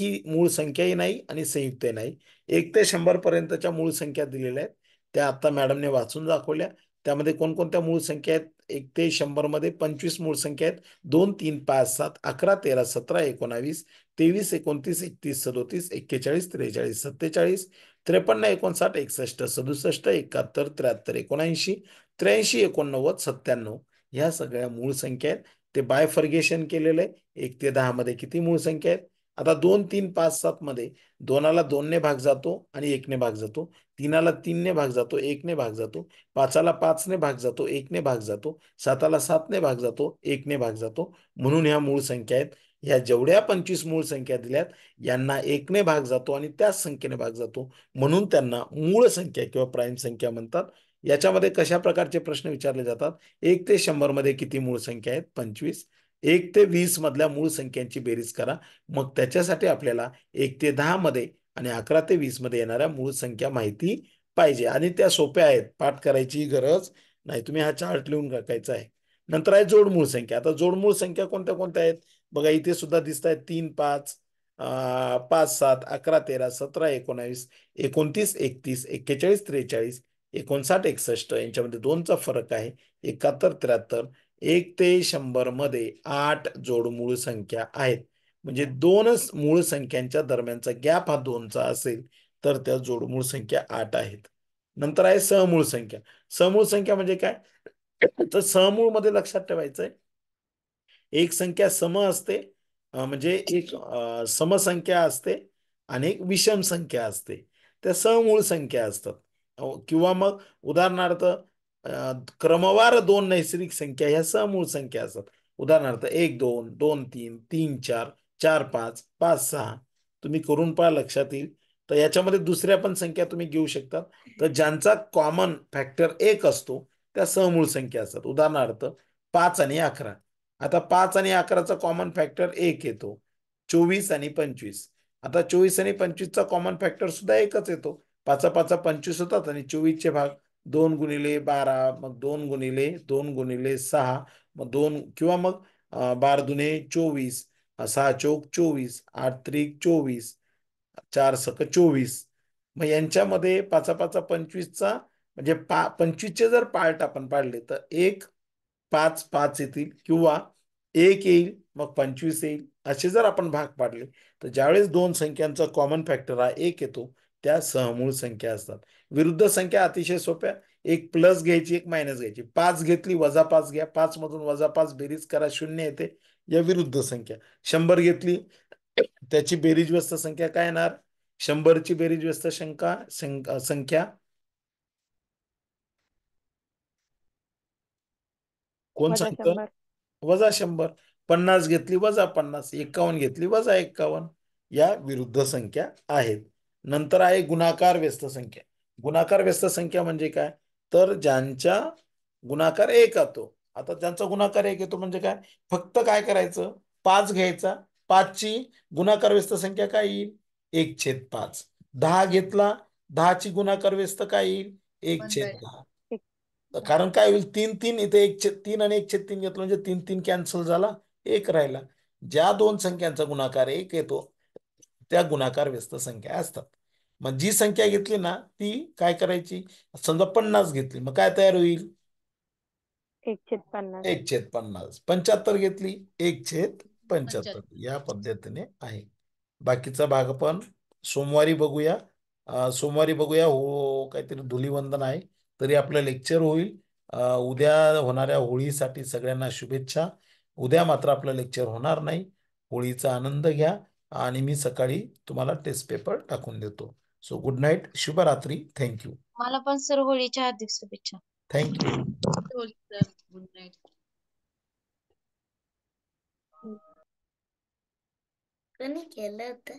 ही मूळ संख्याही नाही आणि संयुक्तही नाही. 1 ते 100 पर्यंतच्या मूळ संख्या दिलेल्या आहेत, त्या आता मॅडमने वाचून दाखवल्या. त्यामध्ये कोणकोणत्या मूळ संख्या आहेत? 1 ते 100 मध्ये 25 मूळ संख्या आहेत. 2, 3, 5, 7, 11, 13, 17, 19, 23, 29, 31, 37, 41, 43, 47, 53, 59, 61, 67, 71, 73, 79, 83, 89, 97 ह्या सगळ्या मूळ संख्या आहेत. ते बायफर्गेशन केलेलं आहे. 1 ते 10 मध्ये किती मूळ संख्या आहेत? आता 2, 3, 5, 7 मध्ये 2ला 2ने भाग जातो आणि 1ने भाग जातो. 3ला 3ने भाग जातो, 1ने भाग जातो. 5ला 5ने भाग जातो, 1ने भाग जातो. 7ला 7ने भाग जातो, 1ने भाग जातो. म्हणून ह्या मूळ संख्या आहेत. ह्या जेवढ्या 25 मूळ संख्या दिल्यात यांना 1ने भाग जातो आणि त्याच संख्येने भाग जातो, म्हणून त्यांना मूळ संख्या किंवा प्राईम संख्या म्हणतात. याच्यामध्ये कशा प्रकारचे प्रश्न विचारले जातात? 1 ते 100 मध्ये किती मूळ संख्या आहेत? 25. 1 ते 20 मधल्या मूळ संख्यांची बेरीज करा. मग त्याच्यासाठी आपल्याला 1 ते 10 मध्ये आणि 11 ते 20 मध्ये येणाऱ्या मूळ संख्या माहिती पाहिजे. आणि त्या सोप्या आहेत, पाठ करायची गरज नाही. तुम्ही हा चार्ट लिहून टाकायचा आहे. नंतर आहे जोडमूळ संख्या. आता जोडमूळ संख्या कोणत्या कोणत्या आहेत बघा, इथे सुद्धा दिसत आहेत. 3, 5, 5, 7, 11, 13, 17, 19, 29, 31, 41, 43, 59, 61 यांच्यामध्ये 2चा फरक आहे. 71, 73. 1 ते 100 मध्ये 8 जोडमूळ संख्या आहेत. म्हणजे 2च मूळ संख्यांच्या दरम्यानचा गॅप हा 2चा असेल तर त्या जोडमूळ संख्या 8 आहेत. नंतर आहे सहमूळ संख्या. सहमूळ संख्या म्हणजे काय? तर सहमूळ मध्ये लक्षात ठेवायचंय, एक संख्या सम असते, म्हणजे एक समसंख्या असते आणि एक विषम संख्या असते. त्या समूळ संख्या असतात. किंवा मग उदाहरणार्थ क्रमवार 2 नैसर्गिक संख्या ह्या समूळ संख्या असतात. उदाहरणार्थ 1, 2, 2, 3, 3, 4, 4, 5, 5, 6. तुम्ही करून पहा, लक्षात येईल. तर याच्यामध्ये दुसऱ्या पण संख्या तुम्ही घेऊ शकता. तर ज्यांचा कॉमन फॅक्टर 1 असतो त्या समूळ संख्या असतात. उदाहरणार्थ 5 आणि 11. आता 5 आणि 11चा कॉमन फॅक्टर 1 येतो. 24 आणि 25. आता 24 आणि 25चा कॉमन फॅक्टर सुद्धा एकच येतो. 5 5 25 होतात आणि 24चे भाग 2 गुणिले 12, मग 2 गुणिले 2 गुणिले 6, मग 2 किंवा मग 12 दुने 24, 6 चौक 24, 8 त्रिक 24, 4 सक 24. मग यांच्यामध्ये 5 5 25चा म्हणजे 25चे जर पार्ट आपण पाडले तर 1, 5, 5 येतील किंवा 1 येईल, मग 25 येईल. असे जर आपण भाग पाडले तर ज्यावेळेस 2 संख्यांचा कॉमन फॅक्टर हा 1 येतो त्या सहमूळ संख्या असतात. विरुद्ध संख्या अतिशय सोप्या. एक प्लस घ्यायची, एक मायनस घ्यायची. 5 घेतली, वजा 5 घ्या. 5 मधून वजा 5 बेरीज करा, 0 येते. या विरुद्ध संख्या. 100 घेतली, त्याची बेरीज व्यस्त संख्या काय येणार? 100ची बेरीज व्यस्त संख्या कोण वजा सांगतं? 100. वजा 100. 50 घेतली, वजा 50. 51 घेतली, वजा 51. या विरुद्ध संख्या आहेत. नंतर आहे गुणाकार व्यस्त संख्या. गुणाकार व्यस्त संख्या म्हणजे काय? तर ज्यांच्या गुणाकार 1 येतो. आता ज्यांचा गुणाकार 1 येतो म्हणजे काय? फक्त काय करायचं? 5 घ्यायचा. 5ची गुणाकार व्यस्त संख्या काय येईल? 1/5. 10 घेतला, 10ची गुणाकार व्यस्त काय येईल? 1/10. कारण काय होईल? 3 3 इथे 1/3 आणि 1/3 घेतलं म्हणजे 3 3 कॅन्सल झाला, 1 राहिला. ज्या 2 संख्यांचा गुणाकार 1 येतो त्या गुणाकार व्यस्त संख्या असतात. मग जी संख्या घेतली ना ती काय करायची? समजा 50 घेतली, मग काय तयार होईल? 1/50. 1/50. 75 घेतली, 1/75. 75. या पद्धतीने आहे. बाकीचा भाग आपण सोमवारी बघूया. सोमवारी बघूया. हो, काहीतरी धुलीवंदन आहे, तरी आपलं लेक्चर होईल. उद्या होणाऱ्या होळीसाठी सगळ्यांना शुभेच्छा. उद्या मात्र आपलं लेक्चर होणार नाही. होळीचा आनंद घ्या आणि मी सकाळी तुम्हाला टेस्ट पेपर टाकून देतो. सो गुड नाईट, शुभरात्री. थँक्यू. मला पण सर होळीच्या हार्दिक शुभेच्छा. थँक्यू. Good night. कोणी केलं होतं?